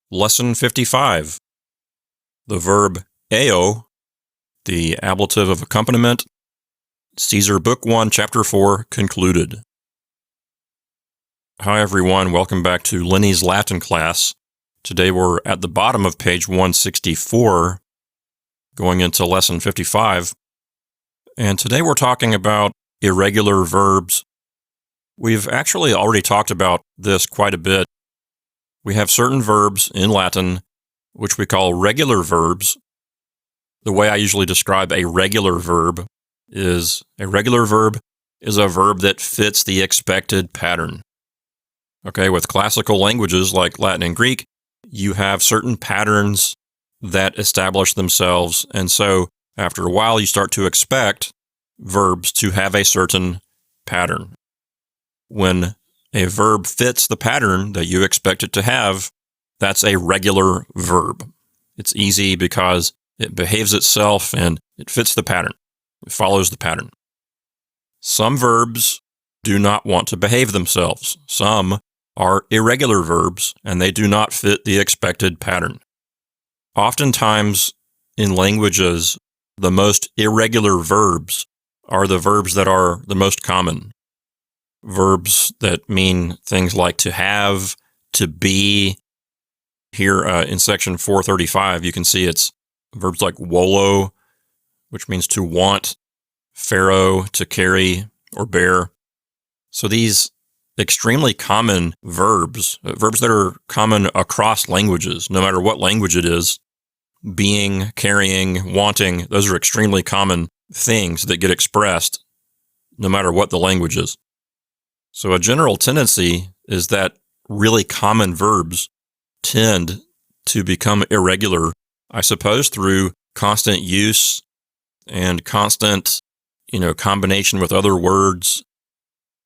Lesson 55. The verb ao, the ablative of accompaniment. Caesar Book 1, Chapter 4, concluded. Hi everyone, welcome back to Lenny's Latin class. Today we're at the bottom of page 164, going into lesson 55. And today we're talking about irregular verbs. We've actually already talked about this quite a bit. We have certain verbs in Latin, which we call regular verbs. The way I usually describe a regular verb is a verb that fits the expected pattern. Okay, with classical languages like Latin and Greek, you have certain patterns that establish themselves, and so after a while you start to expect verbs to have a certain pattern. When a verb fits the pattern that you expect it to have, that's a regular verb. It's easy because it behaves itself and it fits the pattern. It follows the pattern. Some verbs do not want to behave themselves. Some are irregular verbs and they do not fit the expected pattern. Oftentimes in languages, the most irregular verbs are the verbs that are the most common. Verbs that mean things like to have, to be. Here in section 435, you can see it's verbs like wolo, which means to want, pharaoh, to carry or bear. So these extremely common verbs that are common across languages, no matter what language it is, being, carrying, wanting, those are extremely common things that get expressed no matter what the language is. So a general tendency is that really common verbs tend to become irregular, I suppose, through constant use and constant, combination with other words.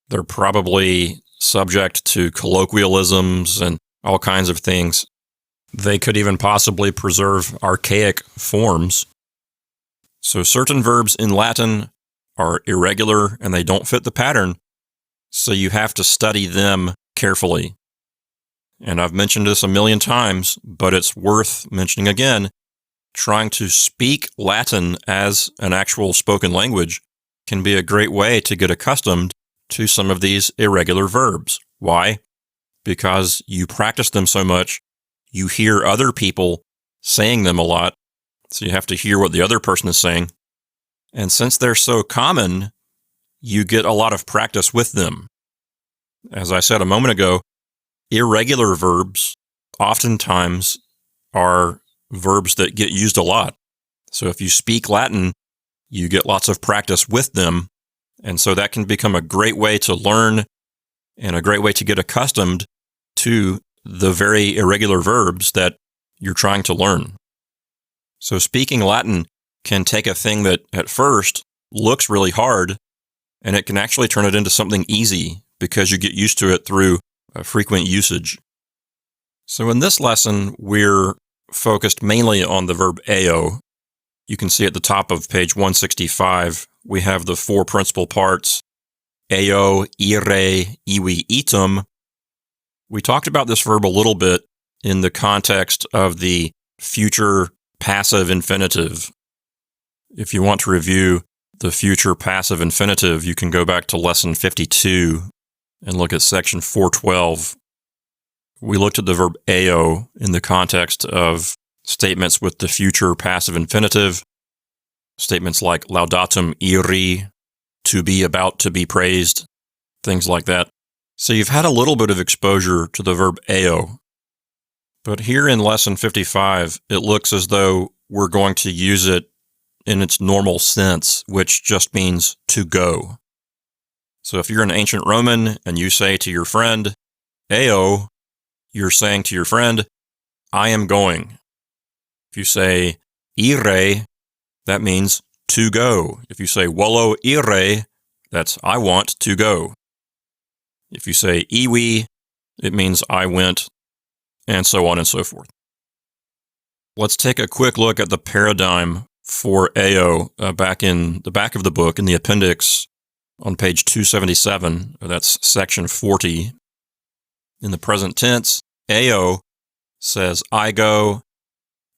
They're probably subject to colloquialisms and all kinds of things. They could even possibly preserve archaic forms. So certain verbs in Latin are irregular and they don't fit the pattern. So you have to study them carefully. And I've mentioned this a million times, but it's worth mentioning again. Trying to speak Latin as an actual spoken language can be a great way to get accustomed to some of these irregular verbs. Why? Because you practice them so much, you hear other people saying them a lot, so you have to hear what the other person is saying. And since they're so common, you get a lot of practice with them. As I said a moment ago, irregular verbs oftentimes are verbs that get used a lot. So if you speak Latin, you get lots of practice with them. And so that can become a great way to learn and a great way to get accustomed to the very irregular verbs that you're trying to learn. So speaking Latin can take a thing that at first looks really hard, and it can actually turn it into something easy because you get used to it through frequent usage. So in this lesson, we're focused mainly on the verb ao. You can see at the top of page 165, we have the four principal parts: ao, ire, iwi, itum. We talked about this verb a little bit in the context of the future passive infinitive. If you want to review the future passive infinitive, you can go back to lesson 52 and look at section 412. We looked at the verb ao in the context of statements with the future passive infinitive, statements like laudatum iri, to be about to be praised, things like that. So you've had a little bit of exposure to the verb ao. But here in lesson 55, it looks as though we're going to use it in its normal sense, which just means to go. So if you're an ancient Roman and you say to your friend, ao, you're saying to your friend, I am going. If you say ire, that means to go. If you say volo ire, that's I want to go. If you say iwi, it means I went, and so on and so forth. Let's take a quick look at the paradigm for ao back in the back of the book in the appendix on page 277. That's section 40. In the present tense, ao says I go.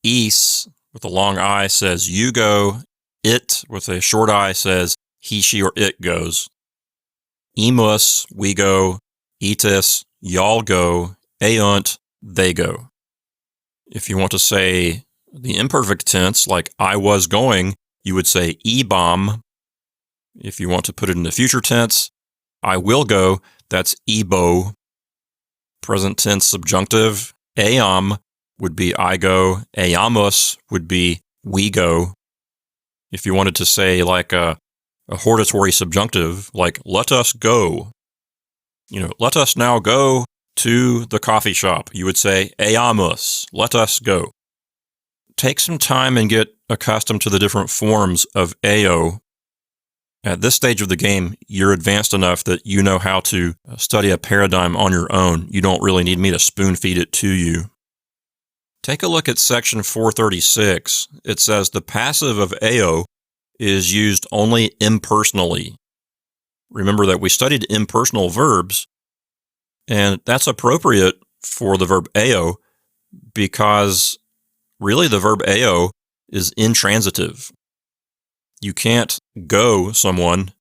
Is, with a long I, says you go. It, with a short I, says he, she, or it goes. Imus, we go. Itis, y'all go. Eunt, they go. If you want to say the imperfect tense, like I was going, you would say ebom. If you want to put it in the future tense, I will go, that's ebo. Present tense subjunctive, eam would be I go. Eamus would be we go. If you wanted to say like a hortatory subjunctive, like let us go, let us now go to the coffee shop, you would say eamus, let us go. Take some time and get accustomed to the different forms of eo. At this stage of the game, you're advanced enough that you know how to study a paradigm on your own. You don't really need me to spoon feed it to you. Take a look at section 436. It says the passive of eo is used only impersonally. Remember that we studied impersonal verbs, and that's appropriate for the verb eo because really the verb eo is intransitive. You can't go someone,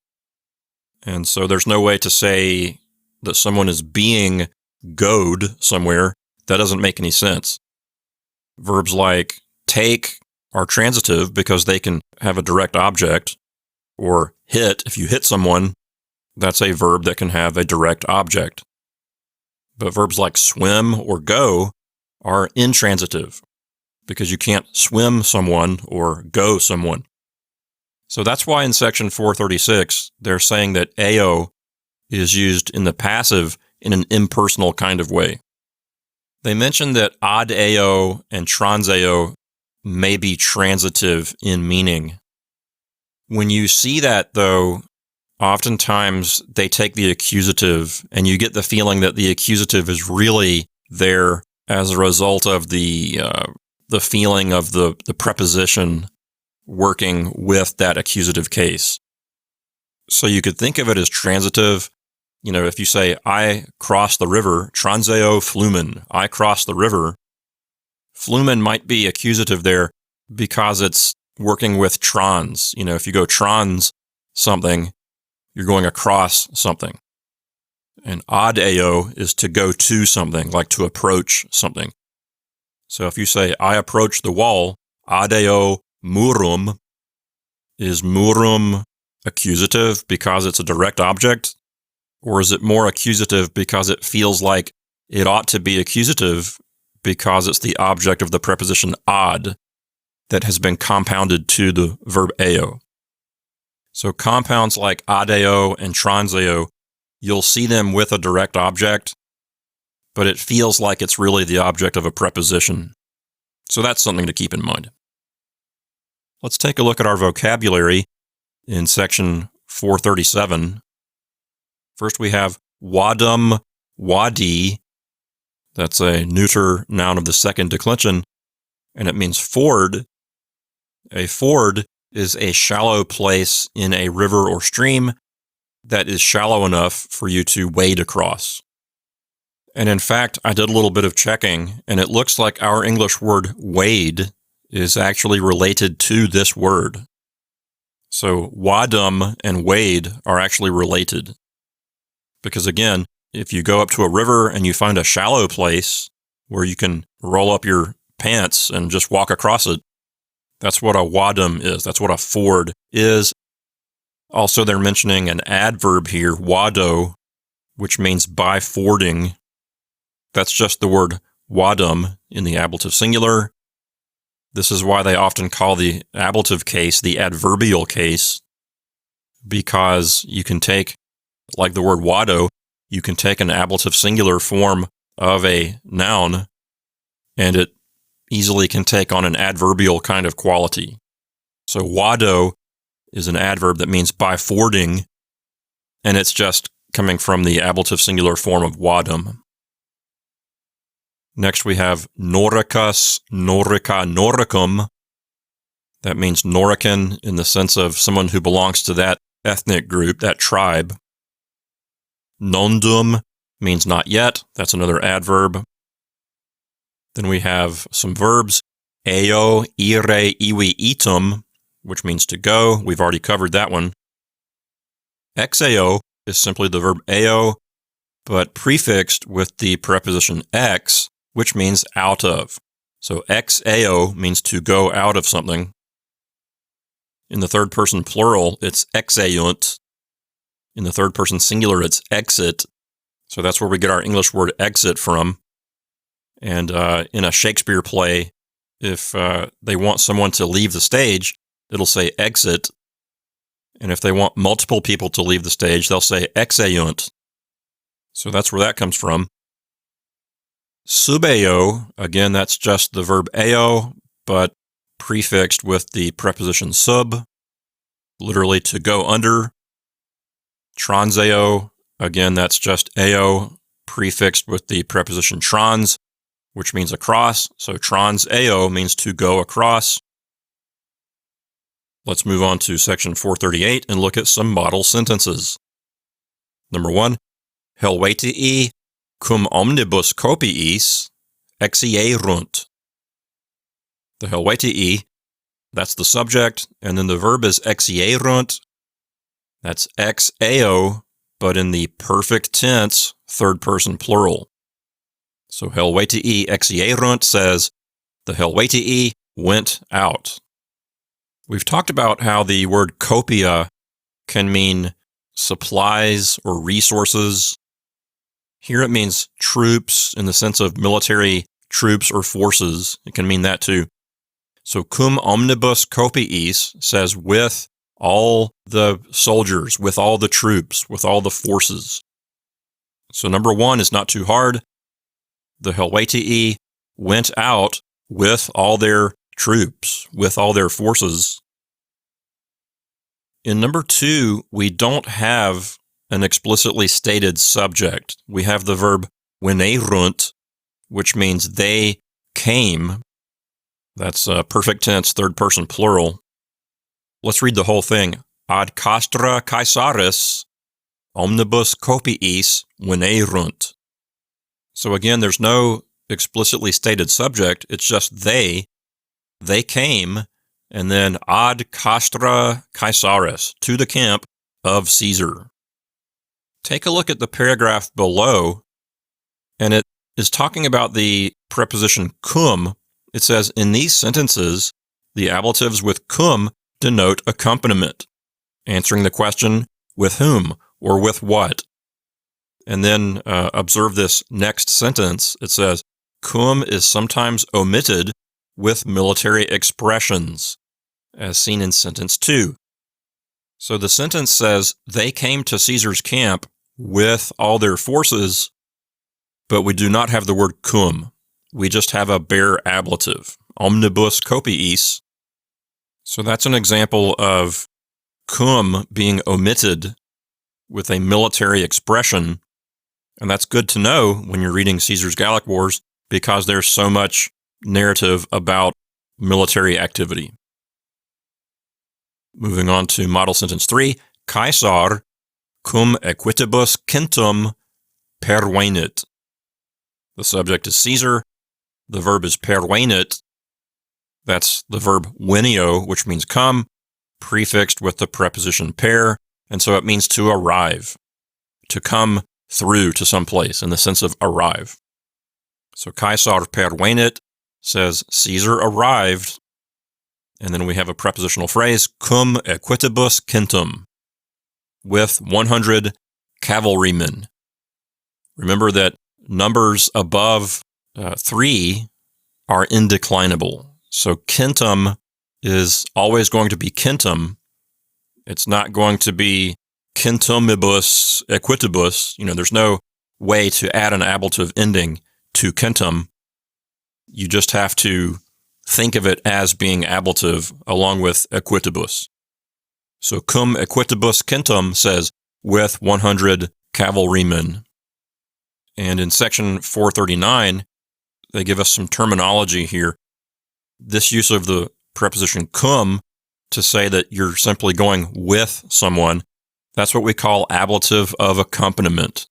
and so there's no way to say that someone is being goed somewhere. That doesn't make any sense. Verbs like take are transitive because they can have a direct object, or hit, if you hit someone, that's a verb that can have a direct object. But verbs like swim or go are intransitive because you can't swim someone or go someone. So that's why in section 436, they're saying that eo is used in the passive in an impersonal kind of way. They mentioned that ad eo and trans eo may be transitive in meaning. When you see that, though, oftentimes they take the accusative, and you get the feeling that the accusative is really there as a result of the feeling of the preposition working with that accusative case. So you could think of it as transitive. If you say, I crossed the river, transeo flumen, I crossed the river, flumen might be accusative there because it's working with trans. If you go trans something, you're going across something. And ad eo is to go to something, like to approach something. So if you say, I approached the wall, ad eo murum, is murum accusative because it's a direct object? Or is it more accusative because it feels like it ought to be accusative because it's the object of the preposition ad that has been compounded to the verb eo? So compounds like adeo and transeo, you'll see them with a direct object, but it feels like it's really the object of a preposition. So that's something to keep in mind. Let's take a look at our vocabulary in section 437. First, we have wadum, wadi. That's a neuter noun of the second declension, and it means ford. A ford is a shallow place in a river or stream that is shallow enough for you to wade across. And in fact, I did a little bit of checking, and it looks like our English word wade is actually related to this word. So wadum and wade are actually related. Because again, if you go up to a river and you find a shallow place where you can roll up your pants and just walk across it, that's what a wadum is. That's what a ford is. Also, they're mentioning an adverb here, wado, which means by fording. That's just the word wadum in the ablative singular. This is why they often call the ablative case the adverbial case, because you can take, like the word wado, you can take an ablative singular form of a noun, and it easily can take on an adverbial kind of quality. So wado is an adverb that means by fording, and it's just coming from the ablative singular form of wadum. Next we have noricus, norica, noricum. That means Norican in the sense of someone who belongs to that ethnic group, that tribe. Nondum means not yet. That's another adverb. Then we have some verbs, eo, ire, iwi, itum, which means to go. We've already covered that one. Exeo is simply the verb eo, but prefixed with the preposition ex, which means out of. So exeo means to go out of something. In the third person plural, it's exeunt. In the third person singular, it's exit. So that's where we get our English word exit from. And in a Shakespeare play, if they want someone to leave the stage, it'll say exit. And if they want multiple people to leave the stage, they'll say exeunt. So that's where that comes from. Subeo, again, that's just the verb eo, but prefixed with the preposition sub, literally to go under. Transeo, again, that's just eo, prefixed with the preposition trans, which means across. So transeo means to go across. Let's move on to section 438 and look at some model sentences. Number 1, Helvetii cum omnibus copiis exierunt. The Helvetii, that's the subject, and then the verb is exierunt. That's exeo, but in the perfect tense, third person plural. So Helvetii exierunt says, the Helvetii went out. We've talked about how the word copia can mean supplies or resources. Here it means troops in the sense of military troops or forces. It can mean that too. So cum omnibus copiis says with all the soldiers, with all the troops, with all the forces. So number 1 is not too hard. The Helvetii went out with all their troops, with all their forces. In number 2, we don't have an explicitly stated subject. We have the verb venerunt, which means they came. That's perfect tense, third person plural. Let's read the whole thing. Ad castra Caesaris omnibus copiis venerunt. So again, there's no explicitly stated subject. It's just they came, and then ad castra Caesaris, to the camp of Caesar. Take a look at the paragraph below, and it is talking about the preposition cum. It says, in these sentences, the ablatives with cum denote accompaniment, answering the question, with whom or with what? And then observe this next sentence. It says, cum is sometimes omitted with military expressions, as seen in sentence 2. So the sentence says, they came to Caesar's camp with all their forces, but we do not have the word cum. We just have a bare ablative, omnibus copiis. So that's an example of cum being omitted with a military expression. And that's good to know when you're reading Caesar's Gallic Wars, because there's so much narrative about military activity. Moving on to model sentence 3, Caesar cum equitibus centum pervenit. The subject is Caesar. The verb is pervenit. That's the verb venio, which means come, prefixed with the preposition per, and so it means to arrive, to come through to some place in the sense of arrive. So Caesar pervenit says Caesar arrived, and then we have a prepositional phrase, cum equitibus centum, with 100 cavalrymen. Remember that numbers above 3 are indeclinable. So centum is always going to be centum. It's not going to be centumibus equitibus. There's no way to add an ablative ending to centum. You just have to think of it as being ablative along with equitibus. So cum equitibus centum says with 100 cavalrymen. And in section 439, they give us some terminology here. This use of the preposition cum to say that you're simply going with someone, that's what we call ablative of accompaniment.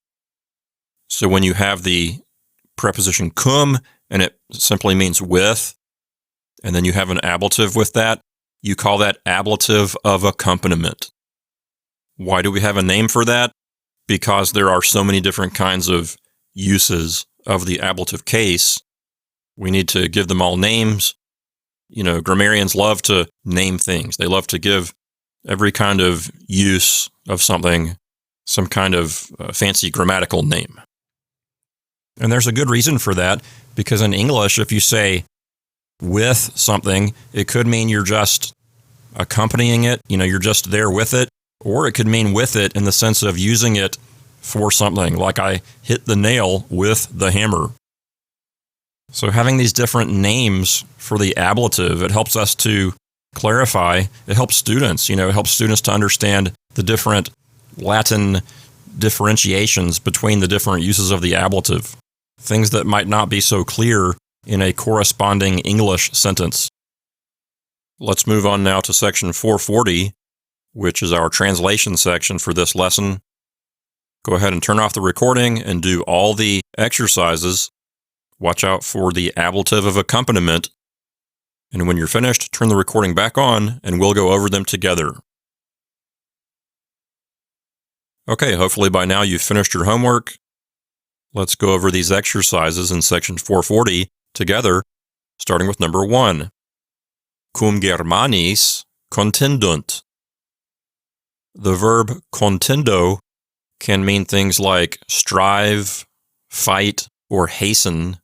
So when you have the preposition cum and it simply means with, and then you have an ablative with that, you call that ablative of accompaniment. Why do we have a name for that? Because there are so many different kinds of uses of the ablative case. We need to give them all names. Grammarians love to name things. They love to give every kind of use of something some kind of fancy grammatical name. And there's a good reason for that, because in English, if you say with something, it could mean you're just accompanying it, you're just there with it, or it could mean with it in the sense of using it for something, like I hit the nail with the hammer. So having these different names for the ablative, it helps us to clarify, it helps students, it helps students to understand the different Latin differentiations between the different uses of the ablative, things that might not be so clear in a corresponding English sentence. Let's move on now to section 440, which is our translation section for this lesson. Go ahead and turn off the recording and do all the exercises. Watch out for the ablative of accompaniment. And when you're finished, turn the recording back on and we'll go over them together. Okay, hopefully by now you've finished your homework. Let's go over these exercises in section 440 together, starting with number 1. Cum Germanis contendunt. The verb contendo can mean things like strive, fight, or hasten.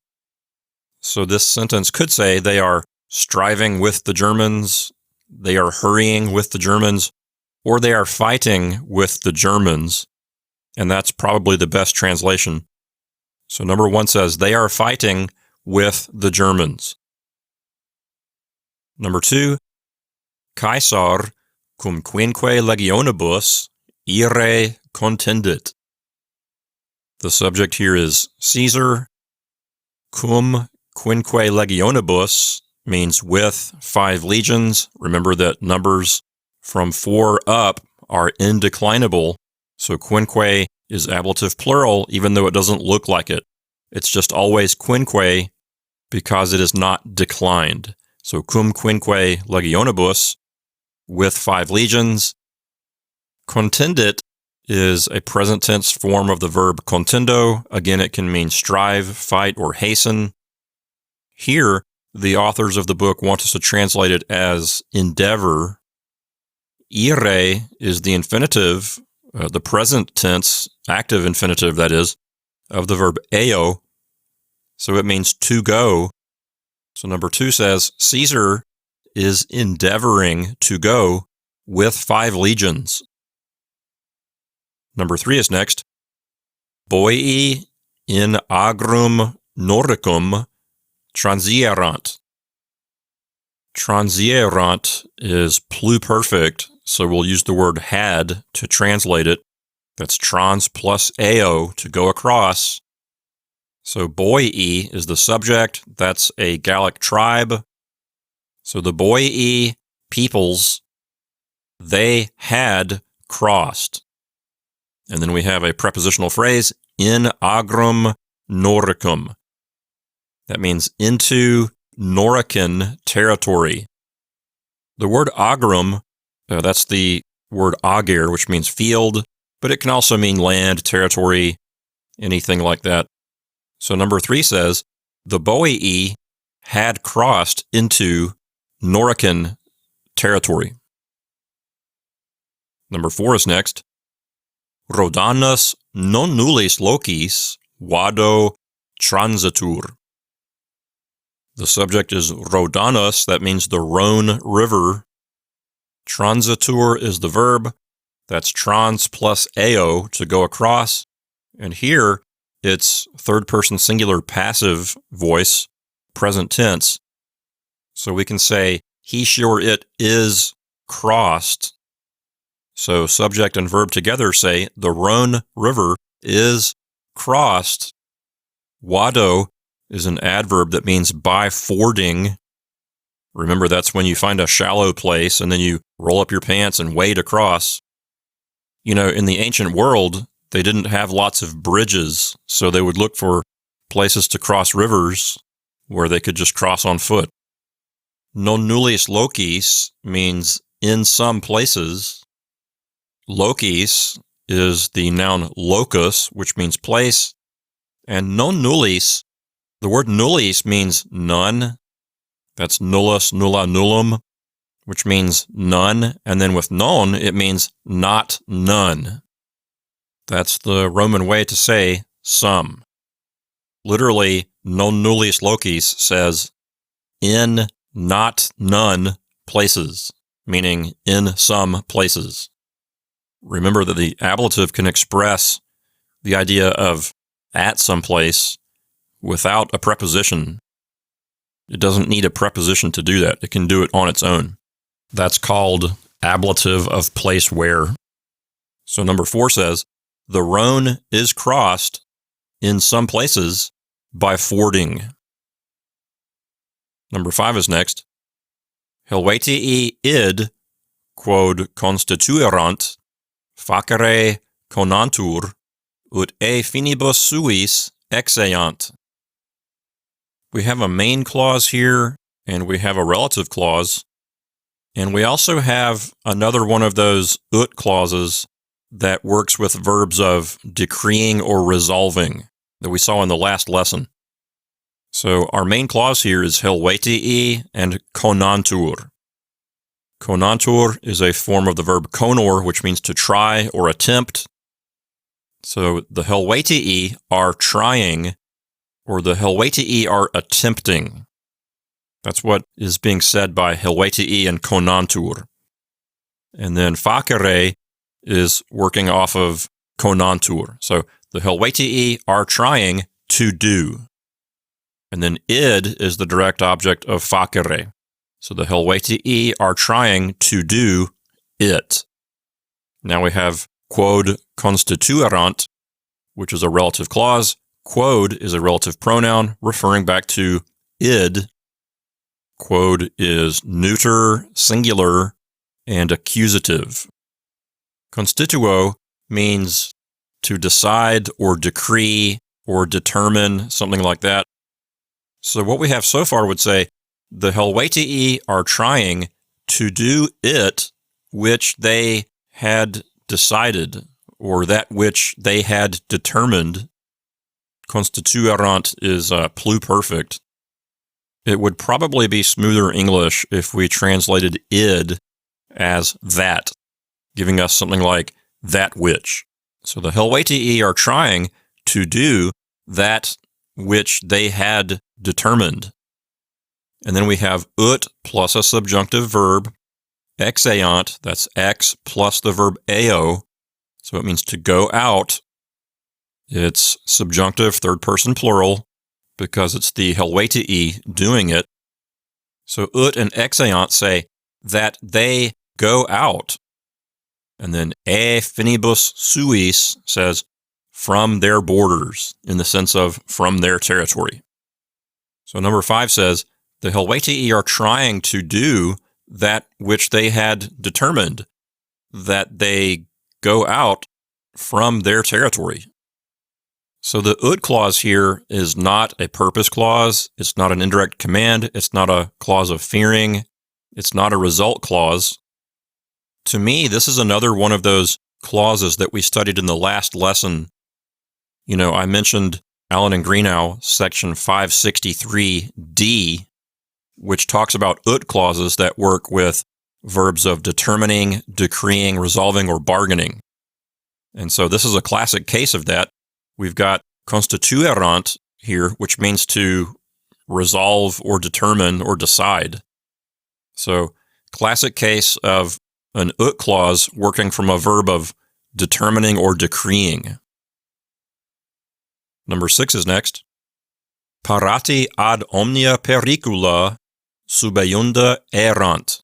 So this sentence could say they are striving with the Germans, they are hurrying with the Germans, or they are fighting with the Germans. And that's probably the best translation. So number 1 says they are fighting with the Germans. Number 2, Caesar cum quinque legionibus ire contendit. The subject here is Caesar. Cum quinque legionibus means with 5 legions. Remember that numbers from 4 up are indeclinable. So quinque is ablative plural, even though it doesn't look like it. It's just always quinque because it is not declined. So cum quinque legionibus, with 5 legions. Contendit is a present tense form of the verb contendo. Again, it can mean strive, fight, or hasten. Here, the authors of the book want us to translate it as endeavor. Ire is the infinitive, the present tense, active infinitive, that is, of the verb eo. So it means to go. So number 2 says, Caesar is endeavoring to go with 5 legions. Number 3 is next. Boi in agrum Noricum transierant. Transierant is pluperfect, so we'll use the word had to translate it. That's trans plus eo, to go across. So Boi is the subject. That's a Gallic tribe. So the Boi peoples, they had crossed. And then we have a prepositional phrase, in agrum Noricum. That means into Norican territory. The word agrum, that's the word ager, which means field, but it can also mean land, territory, anything like that. So number 3 says, the Boi had crossed into Norican territory. Number 4 is next. Rhodanus non nullis locis vado transitur. The subject is Rhodanus, that means the Rhone River. Transitur is the verb. That's trans plus eo, to go across. And here, it's third-person singular passive voice, present tense. So we can say, he, she, or it is crossed. So subject and verb together say, the Rhone River is crossed. Vado is an adverb that means by fording. Remember, that's when you find a shallow place and then you roll up your pants and wade across. In the ancient world, they didn't have lots of bridges, so they would look for places to cross rivers. where they could just cross on foot. Non nullis locis means in some places. Locis is the noun locus, which means place. And non nullis, the word nullis means none. That's nullus, nulla, nullum, which means none. And then with non, it means not none. That's the Roman way to say some. Literally, non nullis locis says in not none places, meaning in some places. Remember that the ablative can express the idea of at some place without a preposition. It doesn't need a preposition to do that. It can do it on its own. That's called ablative of place where. So number 4 says, the Rhone is crossed in some places by fording. Number 5 is next. Helvetii id, quod constituerant, facere conantur, ut e finibus suis exeant. We have a main clause here, and we have a relative clause, and we also have another one of those ut clauses that works with verbs of decreeing or resolving that we saw in the last lesson. So our main clause here is helvetii and conantur. Conantur is a form of the verb conor, which means to try or attempt. So the helvetii are trying, or the helvetii are attempting. That's what is being said by helvetii and conantur. And then facere is working off of conantur. So the helvetii are trying to do. And then id is the direct object of facere. So the helvetii are trying to do it. Now we have quod constituerant, which is a relative clause. Quod is a relative pronoun referring back to id. Quod is neuter, singular, and accusative. Constituo means to decide or decree or determine, something like that. So what we have so far would say, the helvetii are trying to do it which they had decided, or that which they had determined. Constituerant is pluperfect. It would probably be smoother English if we translated id as that, giving us something like that which. So the helvetii are trying to do that which they had determined. And then we have ut plus a subjunctive verb, exeant, that's ex plus the verb eo, so it means to go out. It's subjunctive, third person plural, because it's the helvetii doing it. So ut and exeant say that they go out. And then e finibus suis says from their borders, in the sense of from their territory. So number 5 says, the helvetii are trying to do that which they had determined, that they go out from their territory. So the ut clause here is not a purpose clause. It's not an indirect command. It's not a clause of fearing. It's not a result clause. To me, this is another one of those clauses that we studied in the last lesson. You know, I mentioned Allen and Greenough, section 563D, which talks about ut clauses that work with verbs of determining, decreeing, resolving, or bargaining. And so this is a classic case of that. We've got constituerant here, which means to resolve or determine or decide. So classic case of an ut clause working from a verb of determining or decreeing. Number 6 is next. Parati ad omnia pericula subeunda erant.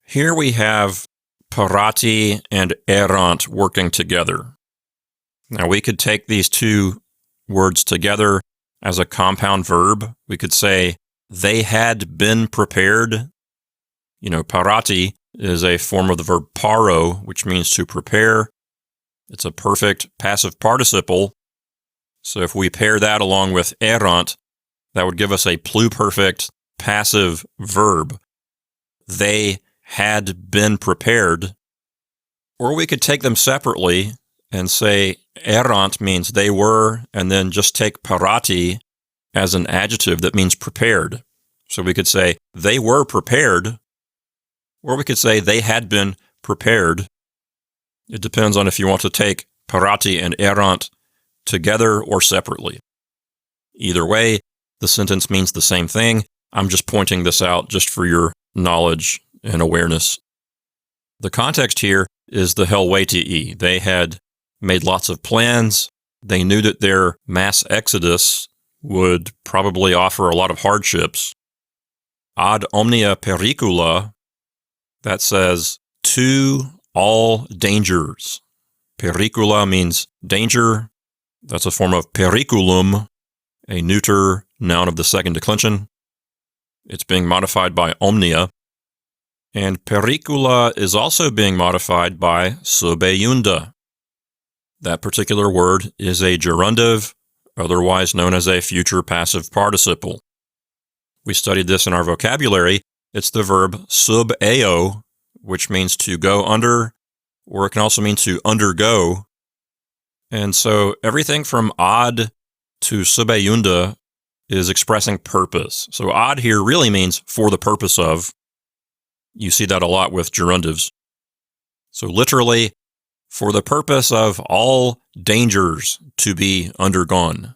Here we have parati and erant working together. Now we could take these two words together as a compound verb. We could say they had been prepared. You know, parati is a form of the verb paro, which means to prepare. It's a perfect passive participle. So if we pair that along with erant, That would give us a pluperfect passive verb. They had been prepared. Or we could take them separately and say erant means they were, and then just take parati as an adjective that means prepared. So we could say they were prepared, or we could say they had been prepared. It depends on if you want to take parati and erant together or separately. Either way, the sentence means the same thing. I'm just pointing this out just for your knowledge and awareness. The context here is the Helvetii. They had made lots of plans. They knew that their mass exodus would probably offer a lot of hardships. Ad omnia pericula, that says to all dangers. Pericula means danger. That's a form of periculum, a neuter noun of the second declension. It's being modified by omnia. And pericula is also being modified by subeiunda. That particular word is a gerundive, otherwise known as a future passive participle. We studied this in our vocabulary. It's the verb subeo, which means to go under, or it can also mean to undergo. And so everything from ad to subeiunda is expressing purpose. So ad here really means for the purpose of. You see that a lot with gerundives. So literally, for the purpose of all dangers to be undergone.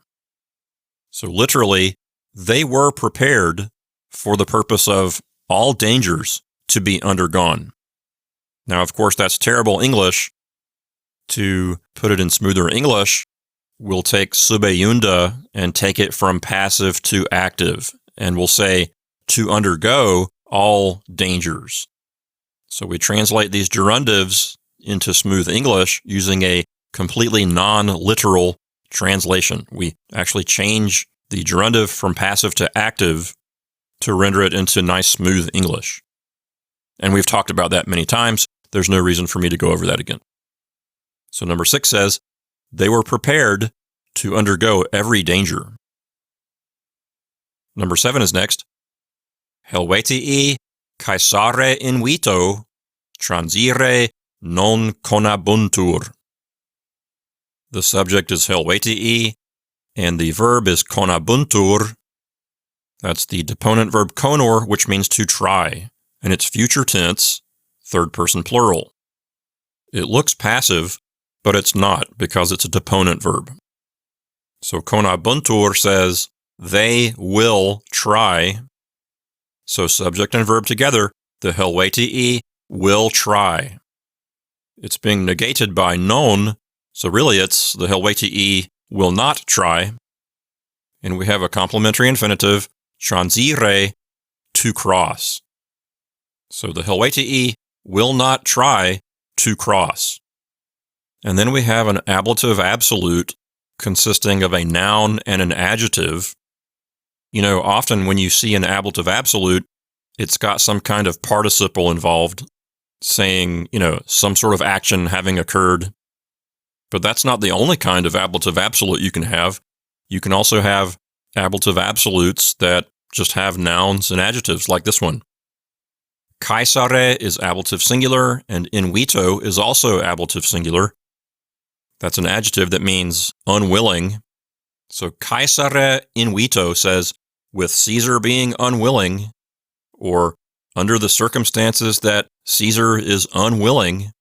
So literally, they were prepared for the purpose of all dangers to be undergone. Now, of course, that's terrible English. To put it in smoother English, we'll take subeiunda and take it from passive to active, and we'll say to undergo all dangers. So we translate these gerundives into smooth English using a completely non-literal translation. We actually change the gerundive from passive to active to render it into nice, smooth English. And we've talked about that many times. There's no reason for me to go over that again. So number 6 says, they were prepared to undergo every danger. Number 7 is next. Helvetii Caesare invito transire non conabuntur. The subject is Helvetii, and the verb is conabuntur. That's the deponent verb conor, which means to try, and it's future tense, third person plural. It looks passive, but it's not because it's a deponent verb. So conabuntur says they will try. So subject and verb together, the Helvetii will try. It's being negated by non, so really it's the Helvetii will not try. And we have a complementary infinitive, transire, to cross. So the Helvetii will not try to cross. And then we have an ablative absolute consisting of a noun and an adjective. You know, often when you see an ablative absolute, it's got some kind of participle involved, saying, some sort of action having occurred. But that's not the only kind of ablative absolute you can have. You can also have ablative absolutes that just have nouns and adjectives, like this one. Caesare is ablative singular, and invito is also ablative singular. That's an adjective that means unwilling. So Caesare invito says, with Caesar being unwilling, or under the circumstances that Caesar is unwilling.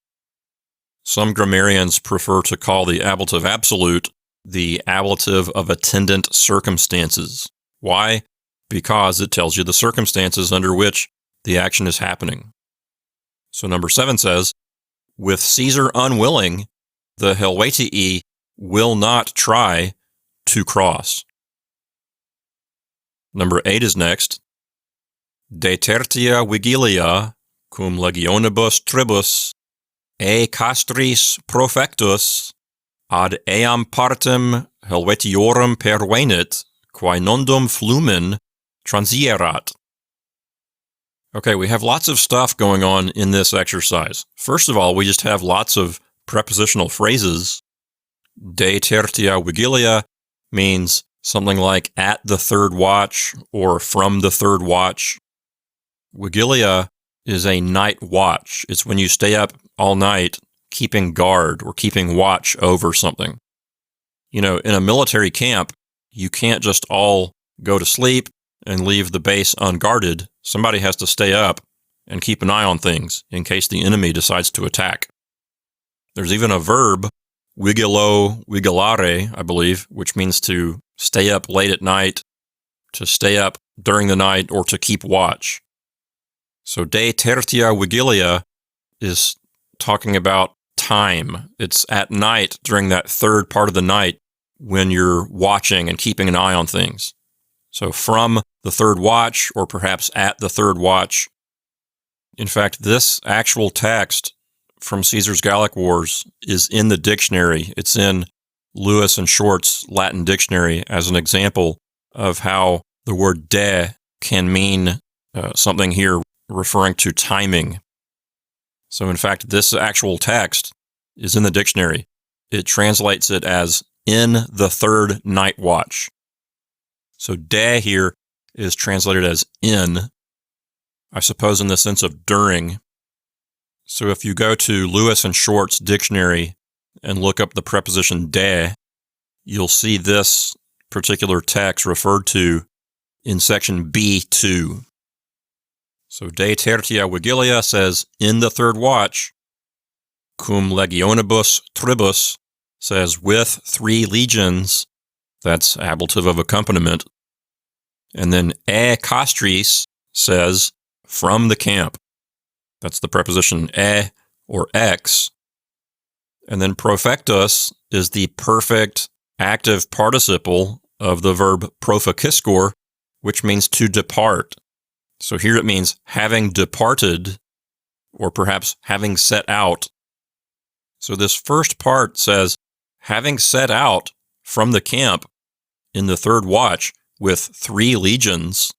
Some grammarians prefer to call the ablative absolute the ablative of attendant circumstances. Why? Because it tells you the circumstances under which the action is happening. So number 7 says, with Caesar unwilling, the Helvetii will not try to cross. Number 8 is next. De tertia vigilia, cum legionibus tribus, e castris profectus, ad eam partem Helvetiorum pervenit, quae nondum flumen transierat. Okay, we have lots of stuff going on in this exercise. First of all, we just have lots of prepositional phrases. De tertia vigilia means something like at the third watch or from the third watch. Vigilia is a night watch. It's when you stay up all night keeping guard or keeping watch over something. You know, in a military camp, you can't just all go to sleep and leave the base unguarded. Somebody has to stay up and keep an eye on things in case the enemy decides to attack. There's even a verb, vigilo, vigilare, I believe, which means to stay up late at night, to stay up during the night, or to keep watch. So de tertia vigilia is talking about time. It's at night during that third part of the night when you're watching and keeping an eye on things. So from the third watch, or perhaps at the third watch. In fact, this actual text from Caesar's Gallic Wars is in the dictionary. It's in Lewis and Short's Latin dictionary as an example of how the word de can mean something here referring to timing. So in fact, this actual text is in the dictionary. It translates it as in the third night watch. So de here is translated as in, I suppose in the sense of during. So if you go to Lewis and Short's dictionary and look up the preposition de, you'll see this particular text referred to in section B2. So de tertia vigilia says in the third watch. Cum legionibus tribus says with 3 legions. That's ablative of accompaniment. And then e castris says from the camp. That's the preposition e or ex. And then profectus is the perfect active participle of the verb proficiscor, which means to depart. So here it means having departed, or perhaps having set out. So this first part says, having set out from the camp in the third watch with 3 legions.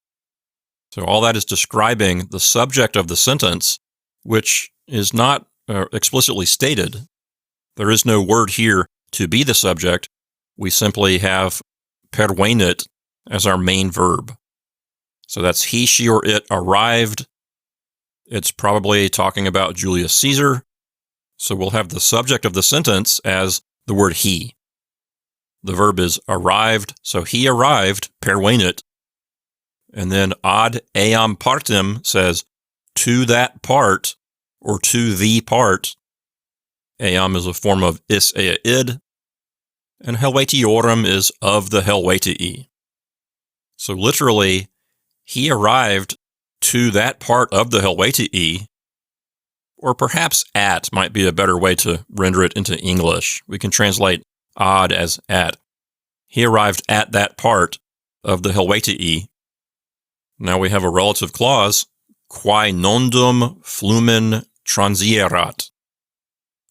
So all that is describing the subject of the sentence, which is not explicitly stated. There is no word here to be the subject. We simply have pervenit as our main verb. So that's he, she, or it arrived. It's probably talking about Julius Caesar. So we'll have the subject of the sentence as the word he. The verb is arrived, so he arrived, pervenit. And then ad eam partem says to that part, or to the part. Eam is a form of is ea id, and helvetiorum is of the helvetii. So literally, he arrived to that part of the helvetii, or perhaps at might be a better way to render it into English. We can translate ad as at. He arrived at that part of the helvetii. Now we have a relative clause, quae nondum flumen transierat.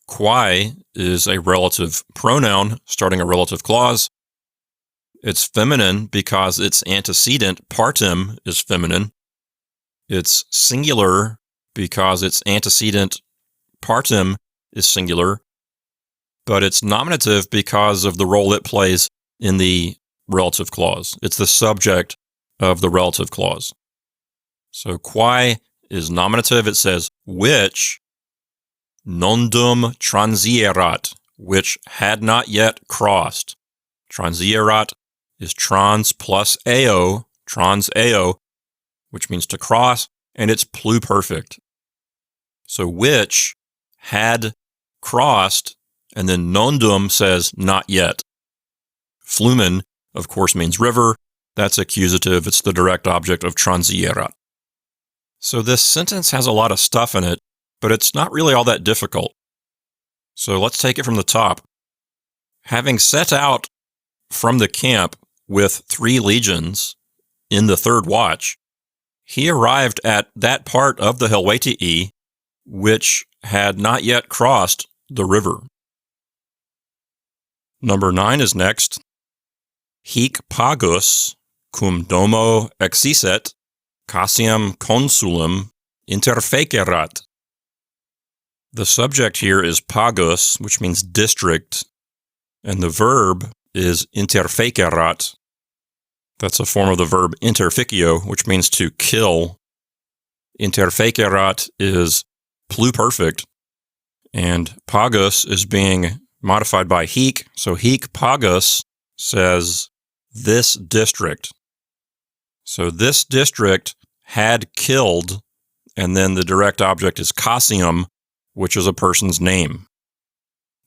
Quae is a relative pronoun starting a relative clause. It's feminine because its antecedent, partem, is feminine. It's singular because its antecedent, partem, is singular. But it's nominative because of the role it plays in the relative clause. It's the subject of the relative clause. So quae is nominative. It says which nondum transierat, which had not yet crossed. Transierat is trans plus eo, trans eo, which means to cross, and it's pluperfect. So which had crossed, and then nondum says not yet. Flumen, of course, means river. That's accusative. It's the direct object of transierat. So this sentence has a lot of stuff in it, but it's not really all that difficult. So let's take it from the top. Having set out from the camp with 3 legions in the third watch, he arrived at that part of the helvetii which had not yet crossed the river. Number 9 is next. Hic pagus cum domo exiset, cassiam consulum interfecerat. The subject here is pagus, which means district, and the verb is interfecerat, That's a form of the verb interficio, which means to kill. Interfecerat is pluperfect, and pagus is being modified by hic. So hic pagus says this district. So this district had killed, and then the direct object is Cassium, which is a person's name.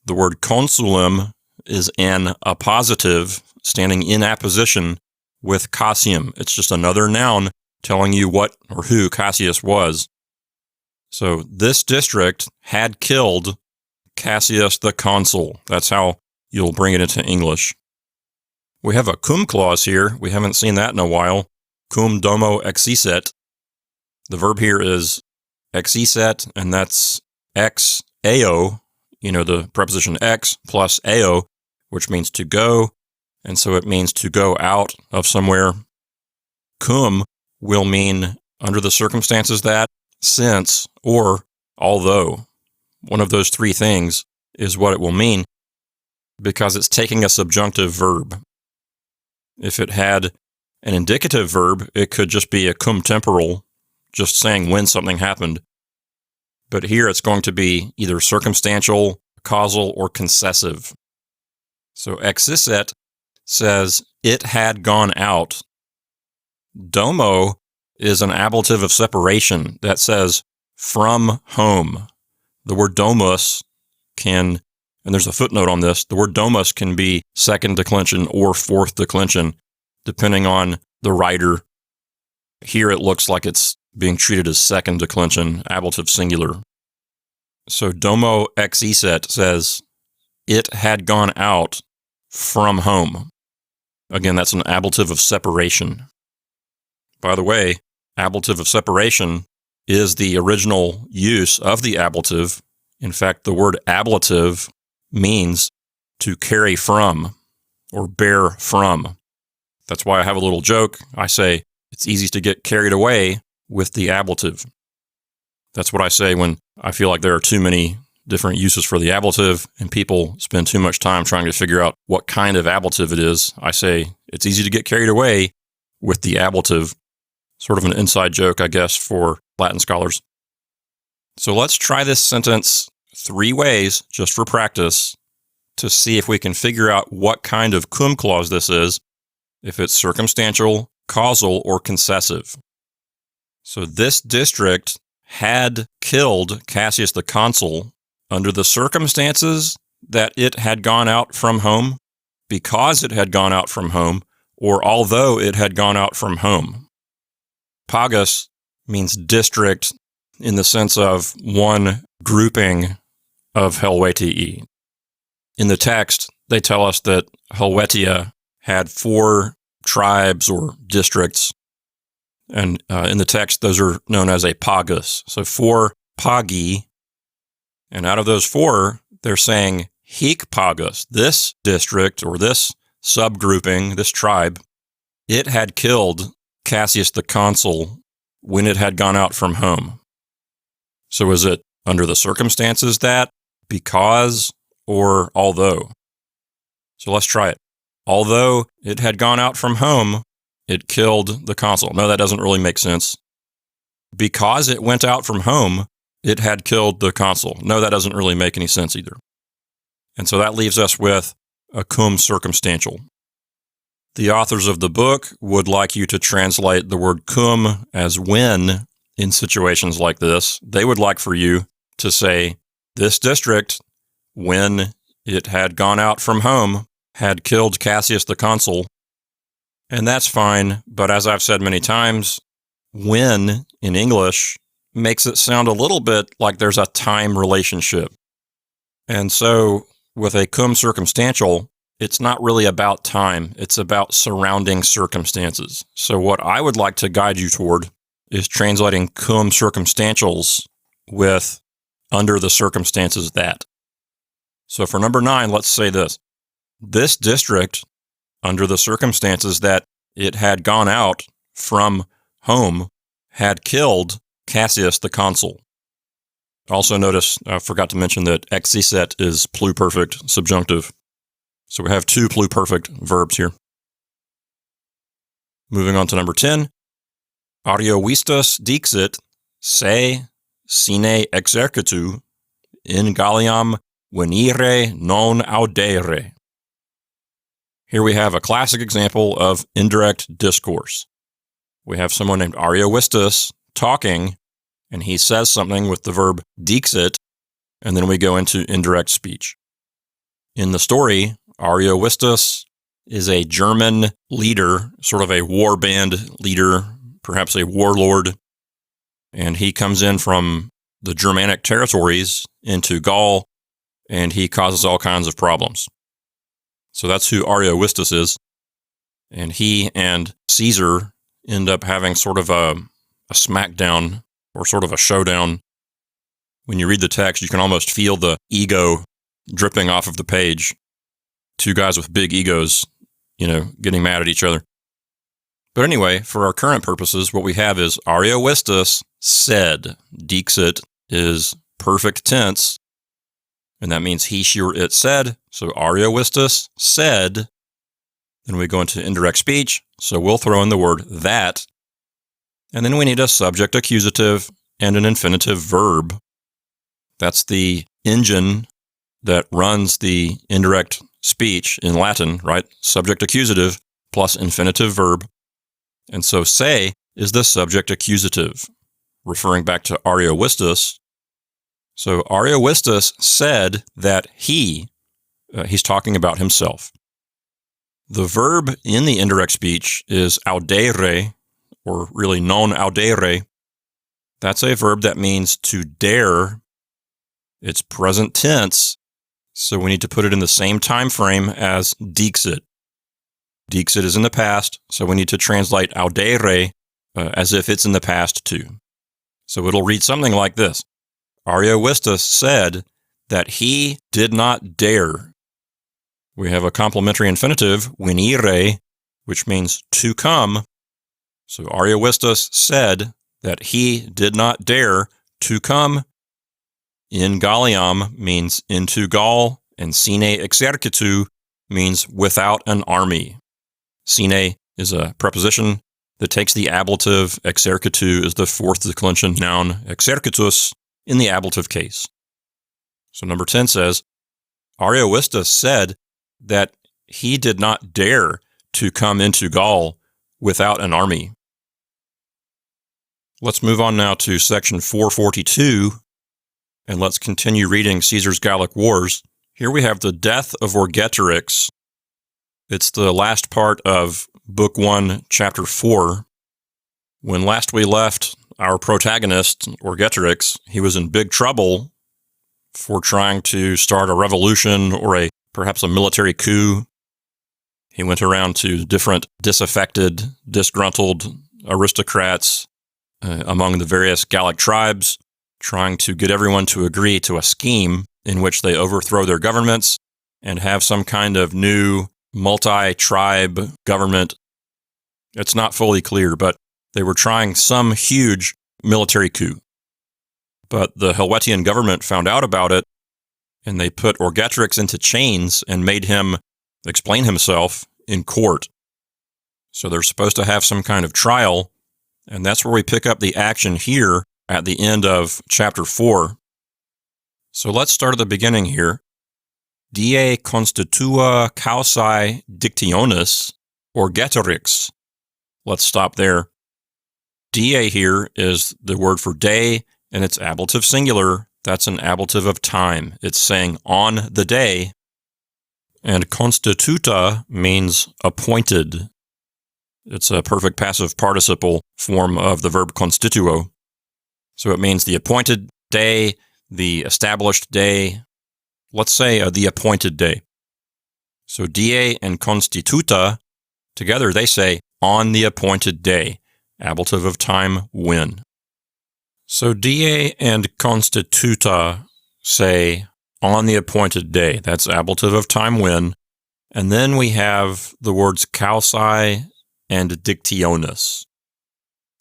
The word consulum is an appositive, standing in apposition with Cassium. It's just another noun telling you what or who Cassius was. So this district had killed Cassius the consul. That's how you'll bring it into English. We have a cum clause here. We haven't seen that in a while. Cum domo exicet. The verb here is exicet, and that's ex eo, the preposition ex plus eo, which means to go, and so it means to go out of somewhere. Cum will mean under the circumstances that, since, or although. One of those three things is what it will mean because it's taking a subjunctive verb. If it had an indicative verb, it could just be a cum temporal, just saying when something happened. But here it's going to be either circumstantial, causal, or concessive. So exicet says it had gone out. Domo is an ablative of separation that says from home. The word domus can, and there's a footnote on this, the word domus can be second declension or fourth declension, depending on the writer. Here it looks like it's being treated as second declension, ablative singular. So domo exicet says it had gone out from home. Again, that's an ablative of separation. By the way, ablative of separation is the original use of the ablative. In fact, the word ablative means to carry from or bear from. That's why I have a little joke. I say it's easy to get carried away with the ablative. That's what I say when I feel like there are too many different uses for the ablative and people spend too much time trying to figure out what kind of ablative it is. I say it's easy to get carried away with the ablative. Sort of an inside joke, I guess, for Latin scholars. So let's try this sentence 3 ways, just for practice, to see if we can figure out what kind of cum clause this is, if it's circumstantial, causal, or concessive. So this district had killed Cassius the consul under the circumstances that it had gone out from home, because it had gone out from home, or although it had gone out from home. Pagus means district in the sense of one grouping of Helvetii. In the text, they tell us that Helvetia had 4 tribes or districts, and in the text, those are known as a pagus. So 4 pagi, and out of those 4, they're saying hic pagus, this district or this subgrouping, this tribe, it had killed Cassius the consul when it had gone out from home. So is it under the circumstances that, because, or although? So let's try it. Although it had gone out from home, it killed the consul. No, that doesn't really make sense. Because it went out from home, it had killed the consul. No, that doesn't really make any sense either. And so that leaves us with a cum circumstantial. The authors of the book would like you to translate the word cum as when in situations like this. They would like for you to say, this district, when it had gone out from home, had killed Cassius the consul. And that's fine, but as I've said many times, when in English makes it sound a little bit like there's a time relationship. And so with a cum circumstantial, it's not really about time. It's about surrounding circumstances. So what I would like to guide you toward is translating cum circumstantials with under the circumstances that. So for number 9, let's say this. This district, under the circumstances that it had gone out from home, had killed Cassius the consul. Also notice, I forgot to mention that exicet is pluperfect subjunctive. So we have 2 pluperfect verbs here. Moving on to number 10. Ariovistus dixit, se sine exercitu, in Galliam venire non audere. Here we have a classic example of indirect discourse. We have someone named Ariovistus talking, and he says something with the verb dixit, and then we go into indirect speech. In the story, Ariovistus is a German leader, sort of a war band leader, perhaps a warlord, and he comes in from the Germanic territories into Gaul, and he causes all kinds of problems. So that's who Ariovistus is, and he and Caesar end up having sort of a smackdown or sort of a showdown. When you read the text, you can almost feel the ego dripping off of the page. Two guys with big egos, getting mad at each other. But anyway, for our current purposes, what we have is Ariovistus said. Dixit is perfect tense, and that means he, she, or it said. So Ariovistus said. Then we go into indirect speech, so we'll throw in the word that. And then we need a subject accusative and an infinitive verb. That's the engine that runs the indirect speech in Latin, right? Subject accusative plus infinitive verb. And so se is the subject accusative, referring back to Ariovistus. So Ariovistus said that he's talking about himself. The verb in the indirect speech is audere, or really non audere. That's a verb that means to dare. It's present tense, so we need to put it in the same time frame as dixit. Dixit is in the past, so we need to translate audere as if it's in the past too. So it'll read something like this. Ariovistus said that he did not dare. We have a complementary infinitive, venire, which means to come. So Ariovistus said that he did not dare to come. In Galliam means into Gaul, and sine exercitu means without an army. Sine is a preposition that takes the ablative. Exercitu is the fourth declension noun exercitus in the ablative case. So number 10 says, Ariovistus said that he did not dare to come into Gaul without an army. Let's move on now to section 442, and let's continue reading Caesar's Gallic Wars. Here we have the death of Vercingetorix. It's the last part of Book 1, Chapter 4. When last we left our protagonist, Vercingetorix, he was in big trouble for trying to start a revolution or perhaps a military coup. He went around to different disaffected, disgruntled aristocrats among the various Gallic tribes, trying to get everyone to agree to a scheme in which they overthrow their governments and have some kind of new multi-tribe government. It's not fully clear, but they were trying some huge military coup. But the Helvetian government found out about it, and they put Vercingetorix into chains and made him explain himself in court. So they're supposed to have some kind of trial, and that's where we pick up the action here at the end of chapter 4. So let's start at the beginning here. Die constitua causae dictionis Vercingetorix. Let's stop there. Die here is the word for day, and it's ablative singular. That's an ablative of time. It's saying on the day. And constituta means appointed. It's a perfect passive participle form of the verb constituo. So it means the appointed day, the established day. Let's say the appointed day. So die and constituta, together they say on the appointed day, ablative of time when. So die and constituta say on the appointed day. That's ablative of time when. And then we have the words causae and dictionis.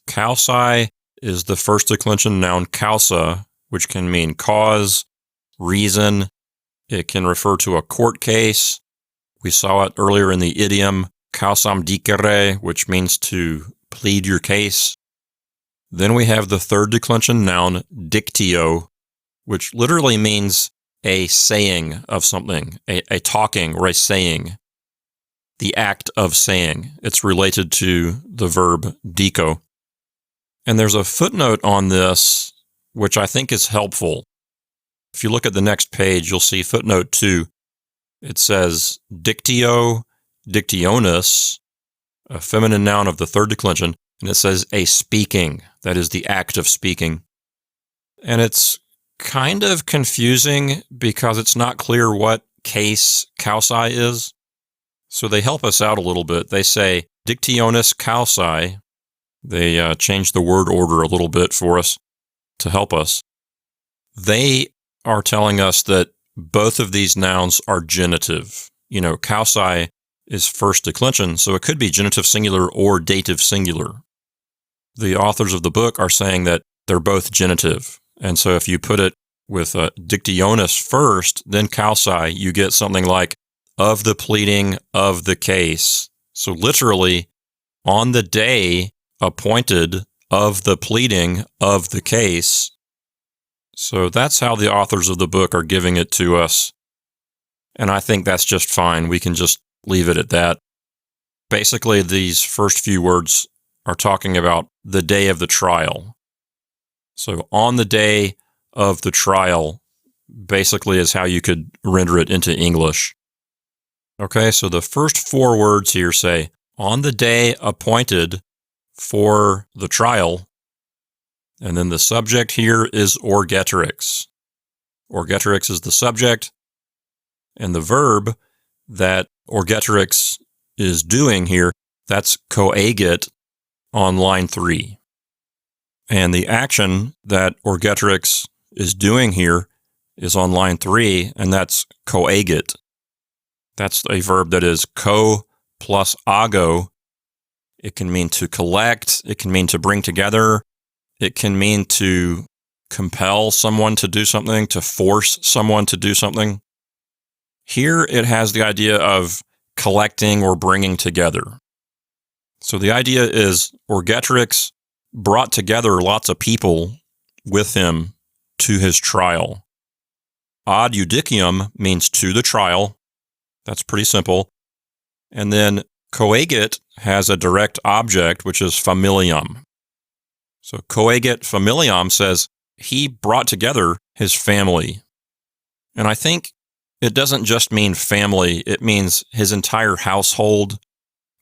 Causae is the first declension noun causa, which can mean cause, reason. It can refer to a court case. We saw it earlier in the idiom causam dicere, which means to plead your case. Then we have the third declension noun, dictio, which literally means a saying of something, a talking or a saying. The act of saying. It's related to the verb dico. And there's a footnote on this, which I think is helpful. If you look at the next page, you'll see footnote 2. It says dictio, dictionis, a feminine noun of the third declension, and it says a speaking. That is the act of speaking. And it's kind of confusing because it's not clear what case causi is. So they help us out a little bit. They say dictionis causi. They change the word order a little bit for us to help us. They are telling us that both of these nouns are genitive. Causi is first declension, so it could be genitive singular or dative singular. The authors of the book are saying that they're both genitive. And so if you put it with dictionis first, then causi, you get something like of the pleading of the case. So literally, on the day appointed of the pleading of the case. So that's how the authors of the book are giving it to us. And I think that's just fine. We can just leave it at that. Basically, these first few words are talking about the day of the trial. So on the day of the trial basically is how you could render it into English. Okay, so the first 4 words here say, on the day appointed for the trial, and then the subject here is orgetrix. Orgetrix is the subject, and the verb that orgetrix is doing here, that's coagit on line 3. And the action that orgetrix is doing here is on line 3, and that's coagit. That's a verb that is co plus ago. It can mean to collect. It can mean to bring together. It can mean to compel someone to do something, to force someone to do something. Here it has the idea of collecting or bringing together. So the idea is orgetrix brought together lots of people with him to his trial. Ad judicium means to the trial. That's pretty simple. And then coagit has a direct object, which is familiam. So coagit familiam says he brought together his family. And I think it doesn't just mean family, it means his entire household,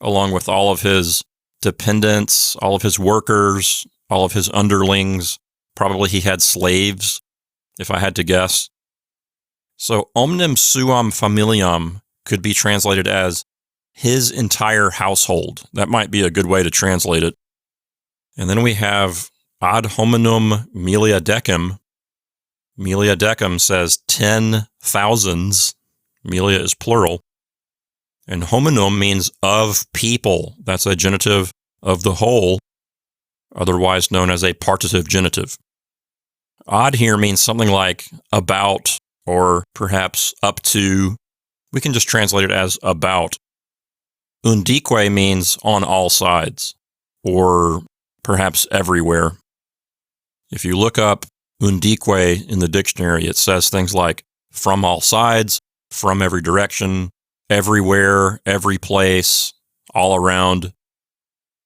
along with all of his dependents, all of his workers, all of his underlings. Probably he had slaves, if I had to guess. So omnem suam familiam could be translated as his entire household. That might be a good way to translate it. And then we have ad hominem milia decim. Milia decim says 10,000s. Milia is plural. And hominum means of people. That's a genitive of the whole, otherwise known as a partitive genitive. Ad here means something like about or perhaps up to. We can just translate it as about. Undique means on all sides, or perhaps everywhere. If you look up undique in the dictionary, it says things like from all sides, from every direction, everywhere, every place, all around.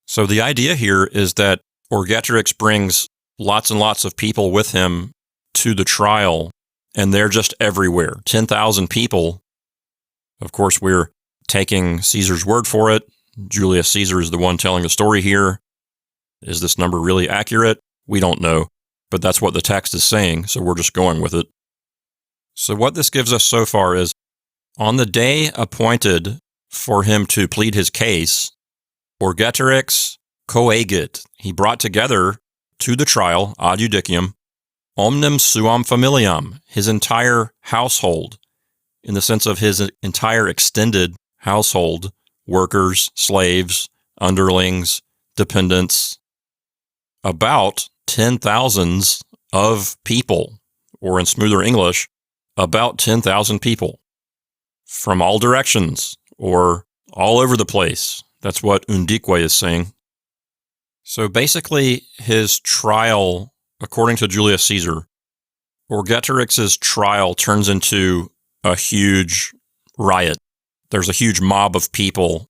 So the idea here is that orgetrix brings lots and lots of people with him to the trial, and they're just everywhere. 10,000 people. Of course, we're taking Caesar's word for it. Julius Caesar is the one telling the story here. Is this number really accurate? We don't know, but that's what the text is saying, so we're just going with it. So what this gives us so far is, on the day appointed for him to plead his case, orgetrix coagit, he brought together to the trial, ad judicium, omnem suam familiam, his entire household, in the sense of his entire extended household, workers, slaves, underlings, dependents, about 10,000s of people, or in smoother English, about 10,000 people from all directions, or all over the place. That's what undique is saying. So basically, his trial, according to Julius Caesar, Vercingetorix's trial turns into a huge riot. There's a huge mob of people.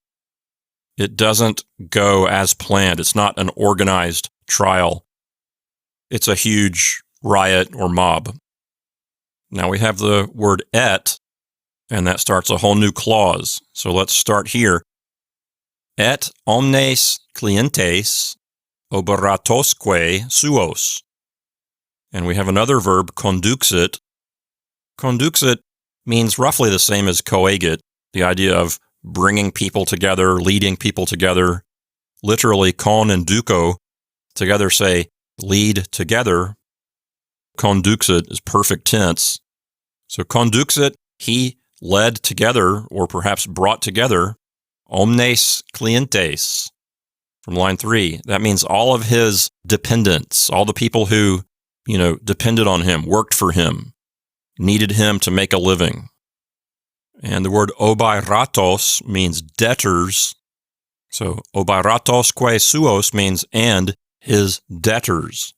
It doesn't go as planned. It's not an organized trial. It's a huge riot or mob. Now we have the word et, and that starts a whole new clause. So let's start here. Et omnes clientes oberatosque suos. And we have another verb, conduxit. Conduxit means roughly the same as coagit, the idea of bringing people together, leading people together. Literally, con and duco together say lead together. Conduxit is perfect tense. So conduxit, he led together, or perhaps brought together, omnes clientes. From line 3, that means all of his dependents, all the people who, depended on him, worked for him, needed him to make a living. And the word obairatos means debtors. So obaratosque suos means and his debtors.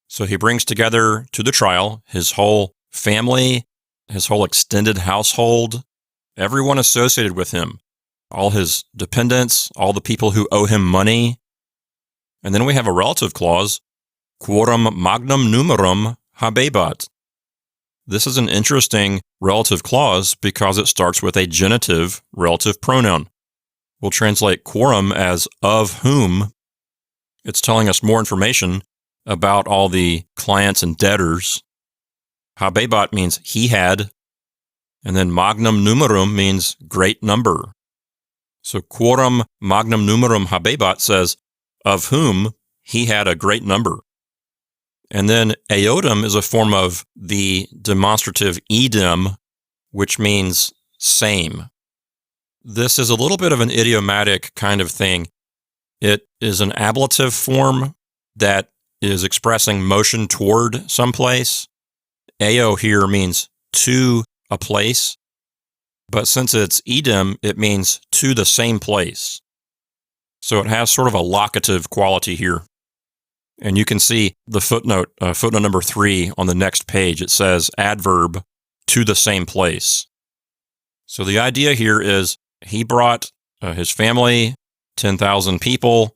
So he brings together to the trial his whole family, his whole extended household, everyone associated with him, all his dependents, all the people who owe him money. And then we have a relative clause, quorum magnum numerum habebat. This is an interesting relative clause because it starts with a genitive relative pronoun. We'll translate quorum as of whom. It's telling us more information about all the clients and debtors. Habebat means he had, and then magnum numerum means great number. So quorum magnum numerum habebat says, of whom he had a great number. And then eodem is a form of the demonstrative edem, which means same. This is a little bit of an idiomatic kind of thing. It is an ablative form that is expressing motion toward someplace. Eo here means to a place, but since it's edem, it means to the same place. So it has sort of a locative quality here. And you can see the footnote number 3 on the next page. It says adverb to the same place. So the idea here is he brought his family, 10,000 people,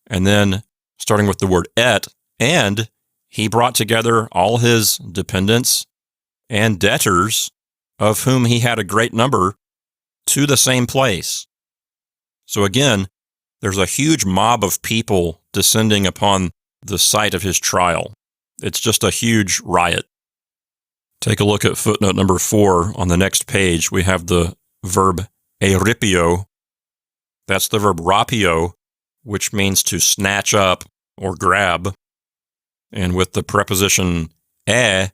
and then starting with the word et, and he brought together all his dependents and debtors, of whom he had a great number, to the same place. So again, there's a huge mob of people descending upon the site of his trial. It's just a huge riot. Take a look at footnote number 4 on the next page. We have the verb eripio. That's the verb rapio, which means to snatch up or grab. And with the preposition e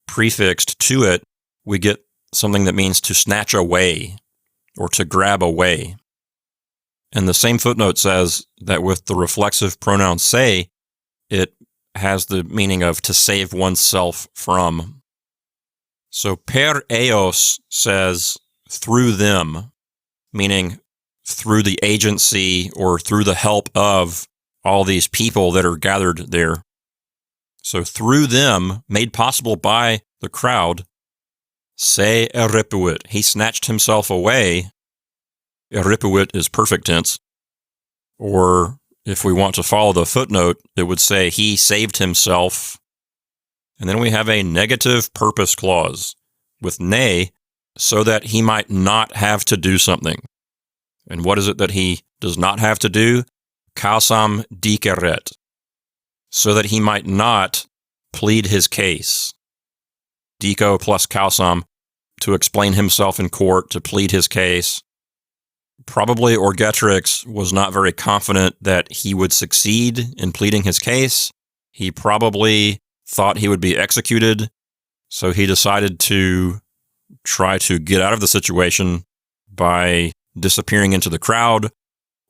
prefixed to it, we get something that means to snatch away or to grab away. And the same footnote says that with the reflexive pronoun se, it has the meaning of to save oneself from. So per eos says through them, meaning through the agency or through the help of all these people that are gathered there. So through them, made possible by the crowd, se eripuit, he snatched himself away. Eripuit is perfect tense. Or if we want to follow the footnote, it would say he saved himself. And then we have a negative purpose clause with ne, so that he might not have to do something. And what is it that he does not have to do? Causam diceret, so that he might not plead his case. Dico plus causam, to explain himself in court, to plead his case. Probably Vercingetorix was not very confident that he would succeed in pleading his case. He probably thought he would be executed, so he decided to try to get out of the situation by disappearing into the crowd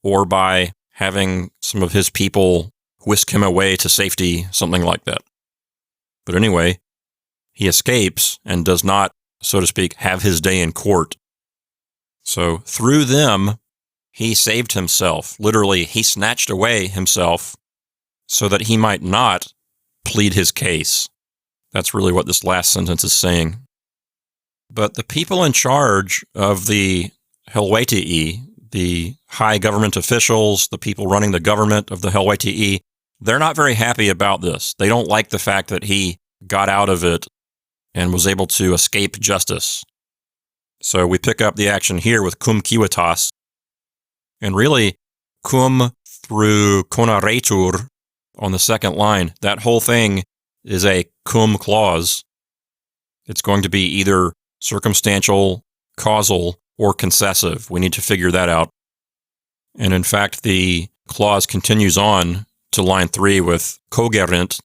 or by having some of his people whisk him away to safety, something like that. But anyway, he escapes and does not, so to speak, have his day in court. So through them, he saved himself. Literally, he snatched away himself so that he might not plead his case. That's really what this last sentence is saying. But the people in charge of the Helvetii, the high government officials, the people running the government of the Helvetii, they're not very happy about this. They don't like the fact that he got out of it and was able to escape justice. So we pick up the action here with cum civitas. And really, cum through conaretur on the second line, that whole thing is a cum clause. It's going to be either circumstantial, causal, or concessive. We need to figure that out. And in fact, the clause continues on to line 3 with cogerent.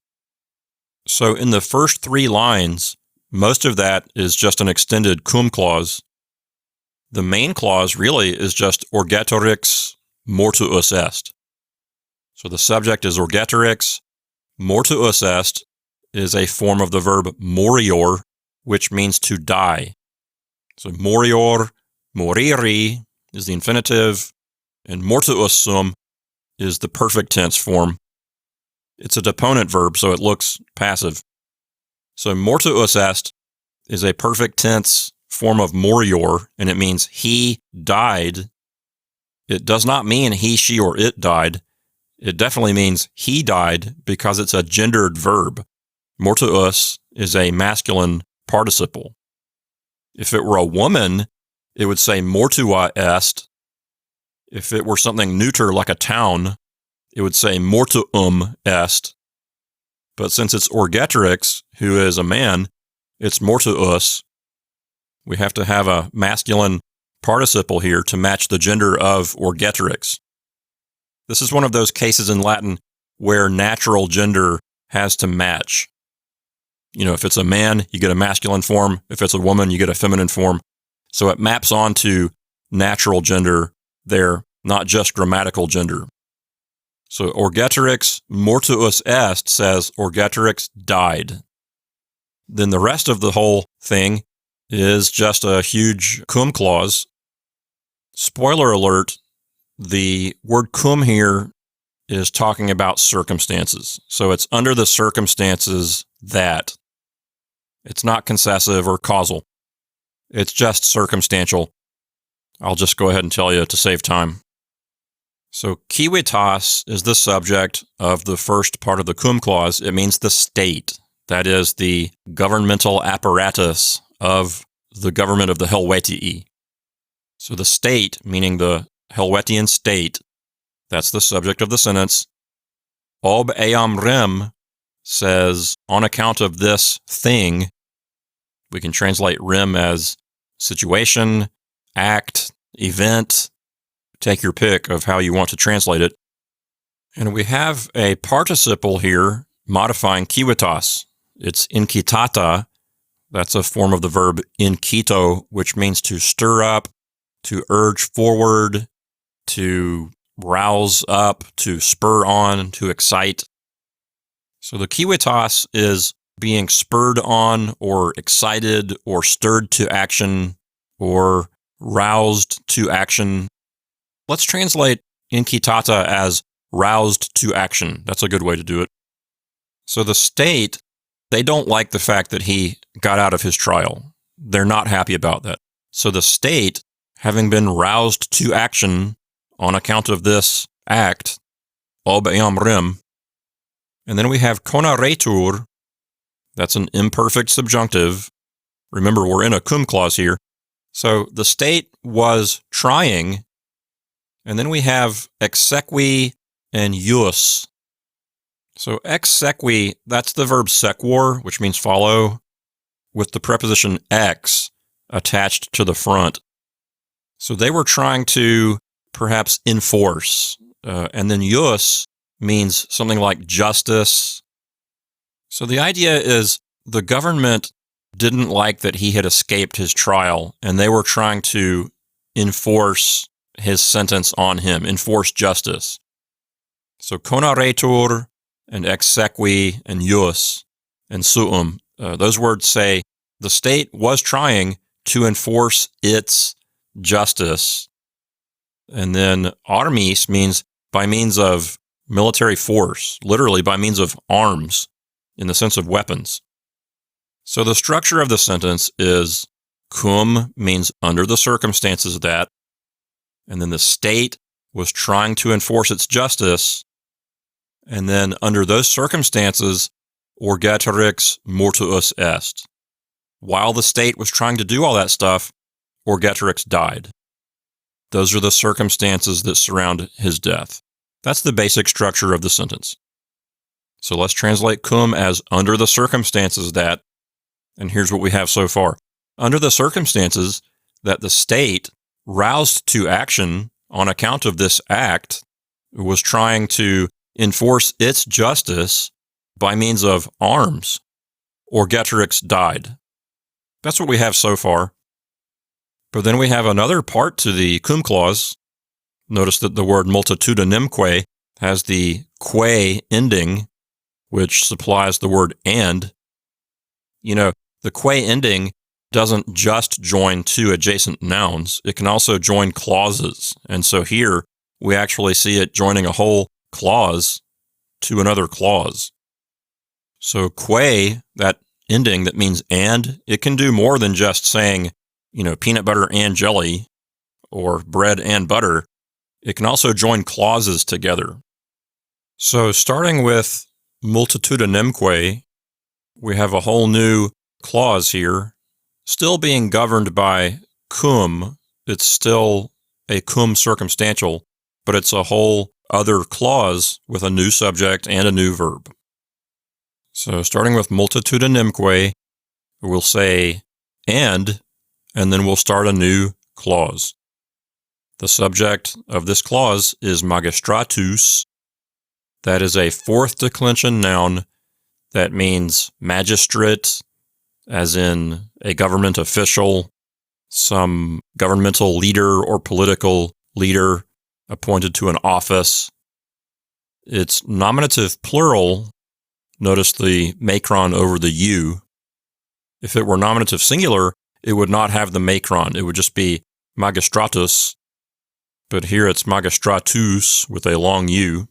So in the first 3 lines, most of that is just an extended cum clause. The main clause really is just orgetorix mortuus est. So the subject is orgetorix. Mortuus est is a form of the verb morior, which means to die. So morior, moriri is the infinitive, and mortuus sum is the perfect tense form. It's a deponent verb, so it looks passive. So mortuus est is a perfect tense form of morior, and it means he died. It does not mean he, she, or it died. It definitely means he died because it's a gendered verb. Mortuus is a masculine participle. If it were a woman, it would say mortua est. If it were something neuter like a town, it would say mortuum est. But since it's orgetorix, who is a man, it's mortuus. We have to have a masculine participle here to match the gender of orgetorix. This is one of those cases in Latin where natural gender has to match. If it's a man, you get a masculine form. If it's a woman, you get a feminine form. So it maps onto natural gender there, not just grammatical gender. So orgetorix mortuus est says orgetorix died. Then the rest of the whole thing is just a huge cum clause. Spoiler alert, the word cum here is talking about circumstances. So it's under the circumstances that. It's not concessive or causal. It's just circumstantial. I'll just go ahead and tell you to save time. So civitas is the subject of the first part of the cum clause. It means the state. That is the governmental apparatus of the government of the Helvetii. So the state, meaning the Helvetian state, that's the subject of the sentence. Ob eam rem says, on account of this thing. We can translate rem as situation, act, event. Take your pick of how you want to translate it. And we have a participle here modifying civitas. It's incitata. That's a form of the verb incito, which means to stir up, to urge forward, to rouse up, to spur on, to excite. So the civitas is being spurred on or excited or stirred to action or roused to action. Let's translate incitata as roused to action. That's a good way to do it. So the state, they don't like the fact that he got out of his trial. They're not happy about that. So the state, having been roused to action on account of this act, ob eam rem, and then we have conaretur. That's an imperfect subjunctive. Remember, we're in a cum clause here. So the state was trying. And then we have exequi and ius. So exequi, that's the verb sequor, which means follow, with the preposition ex attached to the front. So they were trying to perhaps enforce. And then ius means something like justice. So the idea is the government didn't like that he had escaped his trial, and they were trying to enforce his sentence on him, enforce justice. So conaretur and exequi and ius and suum, those words say the state was trying to enforce its justice. And then armis means by means of military force, literally by means of arms, in the sense of weapons. So the structure of the sentence is cum means under the circumstances that, and then the state was trying to enforce its justice, and then under those circumstances, orgetrix mortuus est. While the state was trying to do all that stuff, orgetrix died. Those are the circumstances that surround his death. That's the basic structure of the sentence. So let's translate cum as under the circumstances that, and here's what we have so far. Under the circumstances that the state, roused to action on account of this act, was trying to enforce its justice by means of arms, orgetrix died. That's what we have so far. But then we have another part to the cum clause. Notice that the word multitudinumque has the que ending, which supplies the word and. The que ending doesn't just join two adjacent nouns. It can also join clauses. And so here we actually see it joining a whole clause to another clause. So que, that ending that means and, it can do more than just saying, peanut butter and jelly or bread and butter. It can also join clauses together. So starting with multitudinumque, we have a whole new clause here, still being governed by cum. It's still a cum circumstantial, but it's a whole other clause with a new subject and a new verb. So starting with multitudinumque, we'll say and then we'll start a new clause. The subject of this clause is magistratus. That is a fourth declension noun that means magistrate, as in a government official, some governmental leader or political leader appointed to an office. It's nominative plural. Notice the macron over the U. If it were nominative singular, it would not have the macron. It would just be magistratus. But here it's magistratus with a long U.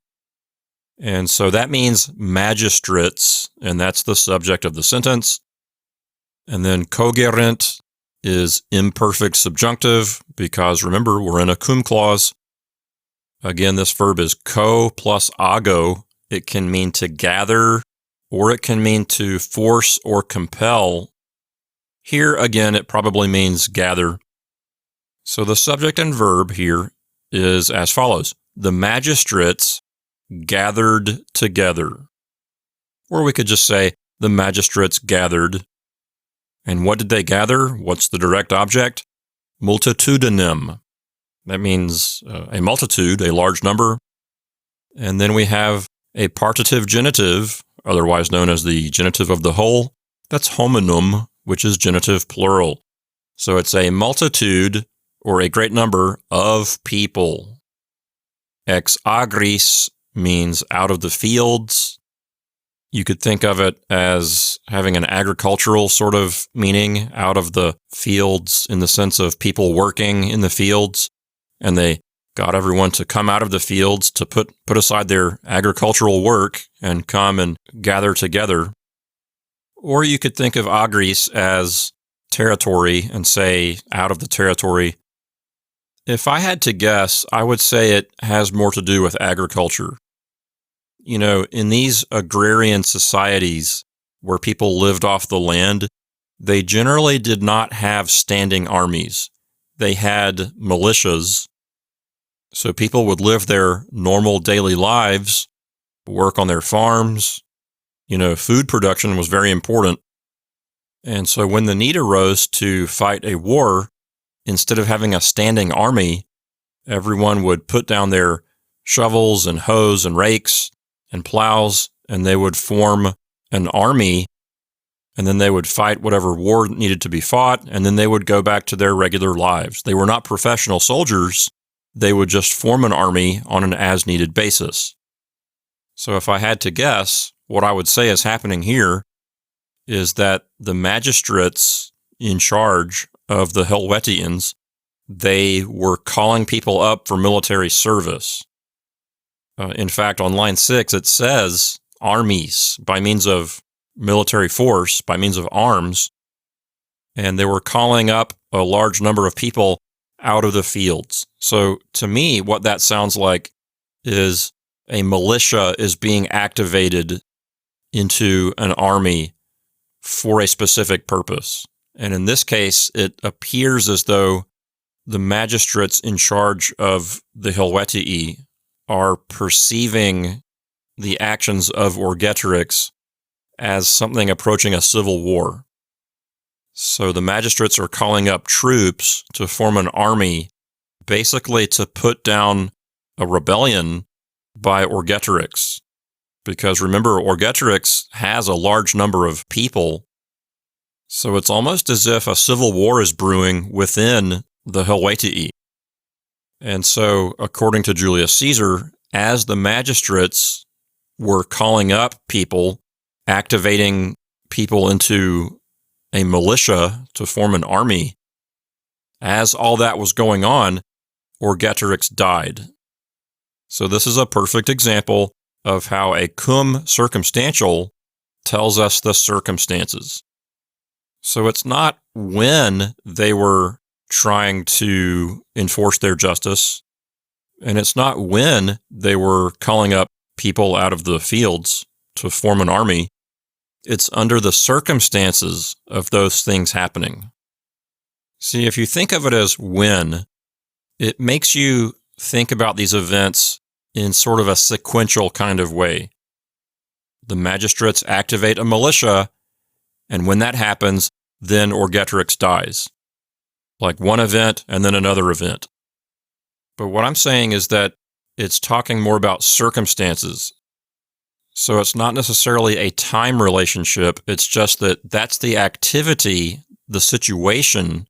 And so that means magistrates, and that's the subject of the sentence. And then cogerent is imperfect subjunctive because, remember, we're in a cum clause. Again, this verb is co plus ago. It can mean to gather, or it can mean to force or compel. Here, again, it probably means gather. So the subject and verb here is as follows. The magistrates gathered together. Or we could just say the magistrates gathered. And what did they gather? What's the direct object? Multitudinem. That means a multitude, a large number. And then we have a partitive genitive, otherwise known as the genitive of the whole. That's hominum, which is genitive plural. So it's a multitude or a great number of people. Ex agris means out of the fields. You could think of it as having an agricultural sort of meaning, out of the fields in the sense of people working in the fields. And they got everyone to come out of the fields to put aside their agricultural work and come and gather together. Or you could think of agris as territory and say out of the territory. If I had to guess, I would say it has more to do with agriculture. In these agrarian societies where people lived off the land, they generally did not have standing armies. They had militias. So people would live their normal daily lives, work on their farms. Food production was very important. And so when the need arose to fight a war, instead of having a standing army, everyone would put down their shovels and hoes and rakes and plows, and they would form an army, and then they would fight whatever war needed to be fought, and then they would go back to their regular lives. They were not professional soldiers. They would just form an army on an as-needed basis. So if I had to guess, what I would say is happening here is that the magistrates in charge of the Helvetians they were calling people up for military service. In fact, on line 6, it says armies by means of military force, by means of arms, and they were calling up a large number of people out of the fields. So to me, what that sounds like is a militia is being activated into an army for a specific purpose. And in this case, it appears as though the magistrates in charge of the Helvetii are perceiving the actions of Orgetorix as something approaching a civil war. So the magistrates are calling up troops to form an army, basically to put down a rebellion by Orgetorix. Because remember, Orgetorix has a large number of people, so it's almost as if a civil war is brewing within the Helvetii. And so, according to Julius Caesar, as the magistrates were calling up people, activating people into a militia to form an army, as all that was going on, Orgetorix died. So this is a perfect example of how a cum circumstantial tells us the circumstances. So it's not when they were trying to enforce their justice, and it's not when they were calling up people out of the fields to form an army. It's under the circumstances of those things happening. See, if you think of it as when, it makes you think about these events in sort of a sequential kind of way. The magistrates activate a militia, and when that happens, then Orgetorix dies. Like one event and then another event. But what I'm saying is that it's talking more about circumstances. So it's not necessarily a time relationship, it's just that that's the activity, the situation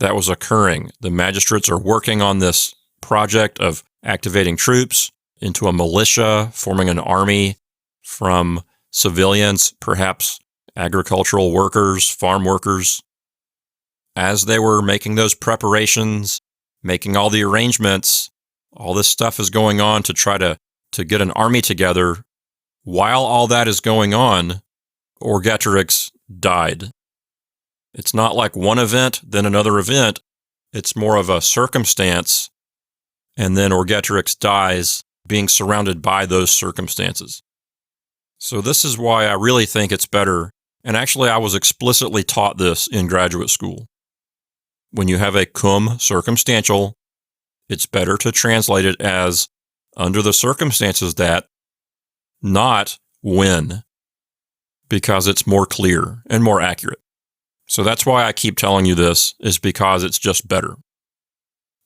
that was occurring. The magistrates are working on this project of activating troops into a militia, forming an army from civilians, perhaps agricultural workers, farm workers. As they were making those preparations, making all the arrangements, all this stuff is going on to try to get an army together. While all that is going on, Orgetorix died. It's not like one event, then another event. It's more of a circumstance, and then Orgetorix dies, being surrounded by those circumstances. So this is why I really think it's better, and actually I was explicitly taught this in graduate school. When you have a cum circumstantial, it's better to translate it as under the circumstances that, not when, because it's more clear and more accurate. So that's why I keep telling you this, is because it's just better.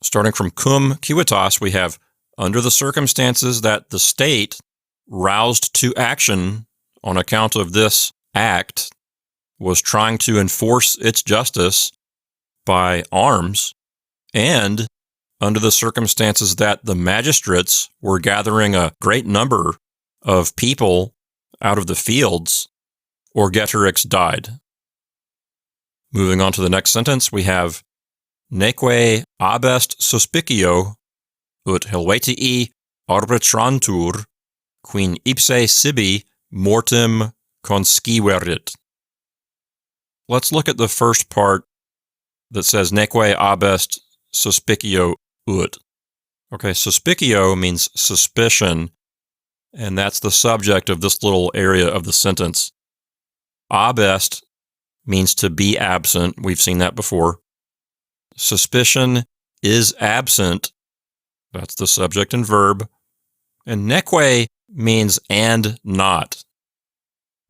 Starting from cum civitas, we have under the circumstances that the state, roused to action on account of this act, was trying to enforce its justice by arms, and under the circumstances that the magistrates were gathering a great number of people out of the fields, Orgetorix died. Moving on to the next sentence, we have neque abest suspicio ut Helvetii arbitrantur quin ipse sibi mortem consciverit. Let's look at the first part that says neque abest suspicio ut. Okay, suspicio means suspicion, and that's the subject of this little area of the sentence. Abest means to be absent. We've seen that before. Suspicion is absent. That's the subject and verb. And neque means and not.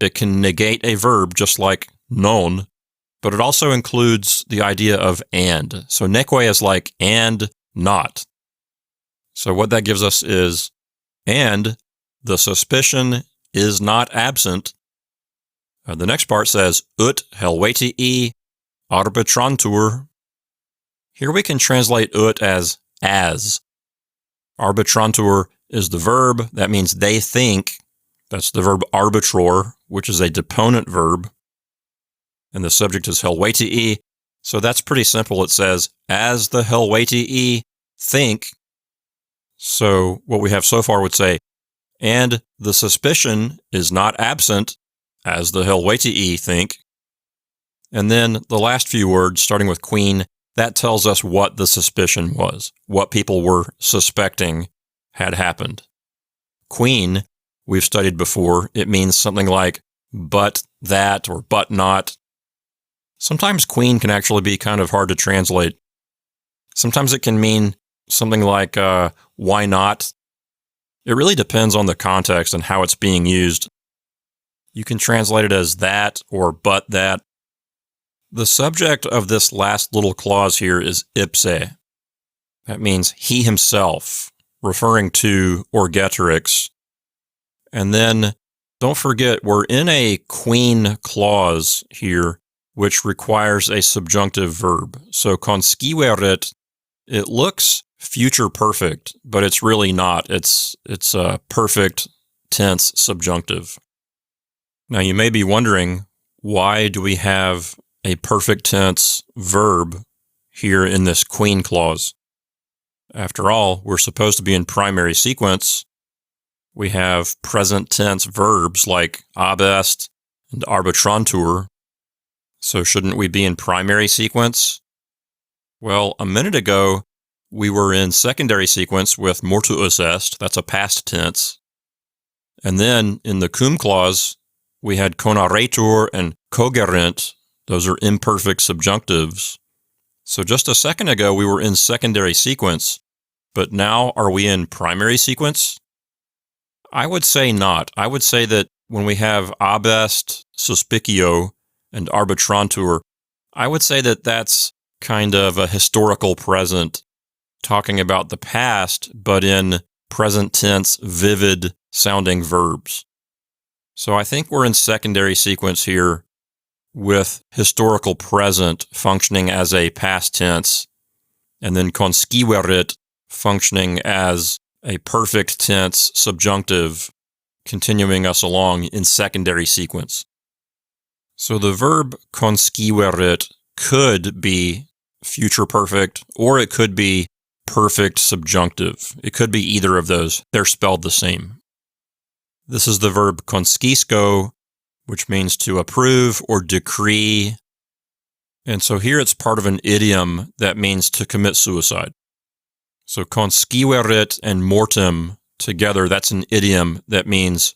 It can negate a verb just like non, but it also includes the idea of and. So neque is like and not. So what that gives us is, and the suspicion is not absent. The next part says, ut Helvetii arbitrantur. Here we can translate ut as. Arbitrantur is the verb. That means they think. That's the verb arbitror, which is a deponent verb. And the subject is Helvetii. So that's pretty simple. It says, as the Helvetii think. So what we have so far would say, and the suspicion is not absent, as the Helvetii think. And then the last few words, starting with queen, that tells us what the suspicion was, what people were suspecting had happened. Queen, we've studied before, it means something like but that or but not. Sometimes queen can actually be kind of hard to translate. Sometimes it can mean something like why not. It really depends on the context and how it's being used. You can translate it as that or but that. The subject of this last little clause here is ipse. That means he himself, referring to orgetrix. And then don't forget, we're in a queen clause here, which requires a subjunctive verb. So consciverit, it looks future perfect, but it's really not. It's a perfect tense subjunctive. Now you may be wondering, why do we have a perfect tense verb here in this queen clause? After all, we're supposed to be in primary sequence. We have present tense verbs like abest and arbitrantur. So shouldn't we be in primary sequence? Well, a minute ago, we were in secondary sequence with mortuus est. That's a past tense. And then in the cum clause, we had conaretur and cogerent. Those are imperfect subjunctives. So just a second ago, we were in secondary sequence, but now are we in primary sequence? I would say not. I would say that when we have abest, suspicio, and arbitrantur, I would say that that's kind of a historical present, talking about the past, but in present tense, vivid sounding verbs. So I think we're in secondary sequence here with historical present functioning as a past tense, and then consciverit functioning as a perfect tense subjunctive, continuing us along in secondary sequence. So the verb consciverit could be future perfect, or it could be perfect subjunctive. It could be either of those. They're spelled the same. This is the verb conscisco, which means to approve or decree. And so here it's part of an idiom that means to commit suicide. So consciverit and mortem together, that's an idiom that means,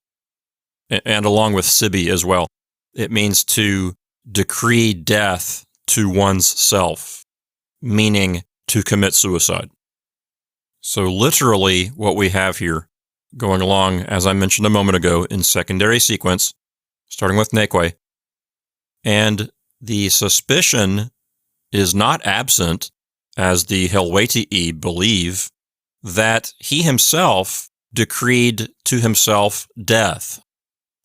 and along with sibi as well, it means to decree death to one's self, meaning to commit suicide. So literally what we have here, going along, as I mentioned a moment ago, in secondary sequence, starting with neque, and the suspicion is not absent, as the Helvetii believe, that he himself decreed to himself death,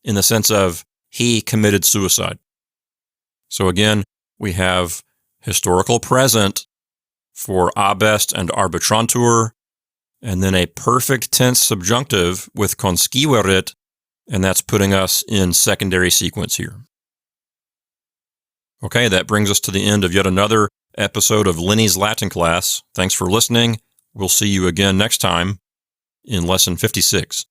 in the sense of he committed suicide. So again, we have historical present for abest and arbitrantur, and then a perfect tense subjunctive with consciverit, and that's putting us in secondary sequence here. Okay, that brings us to the end of yet another episode of Lenny's Latin class. Thanks for listening. We'll see you again next time in Lesson 56.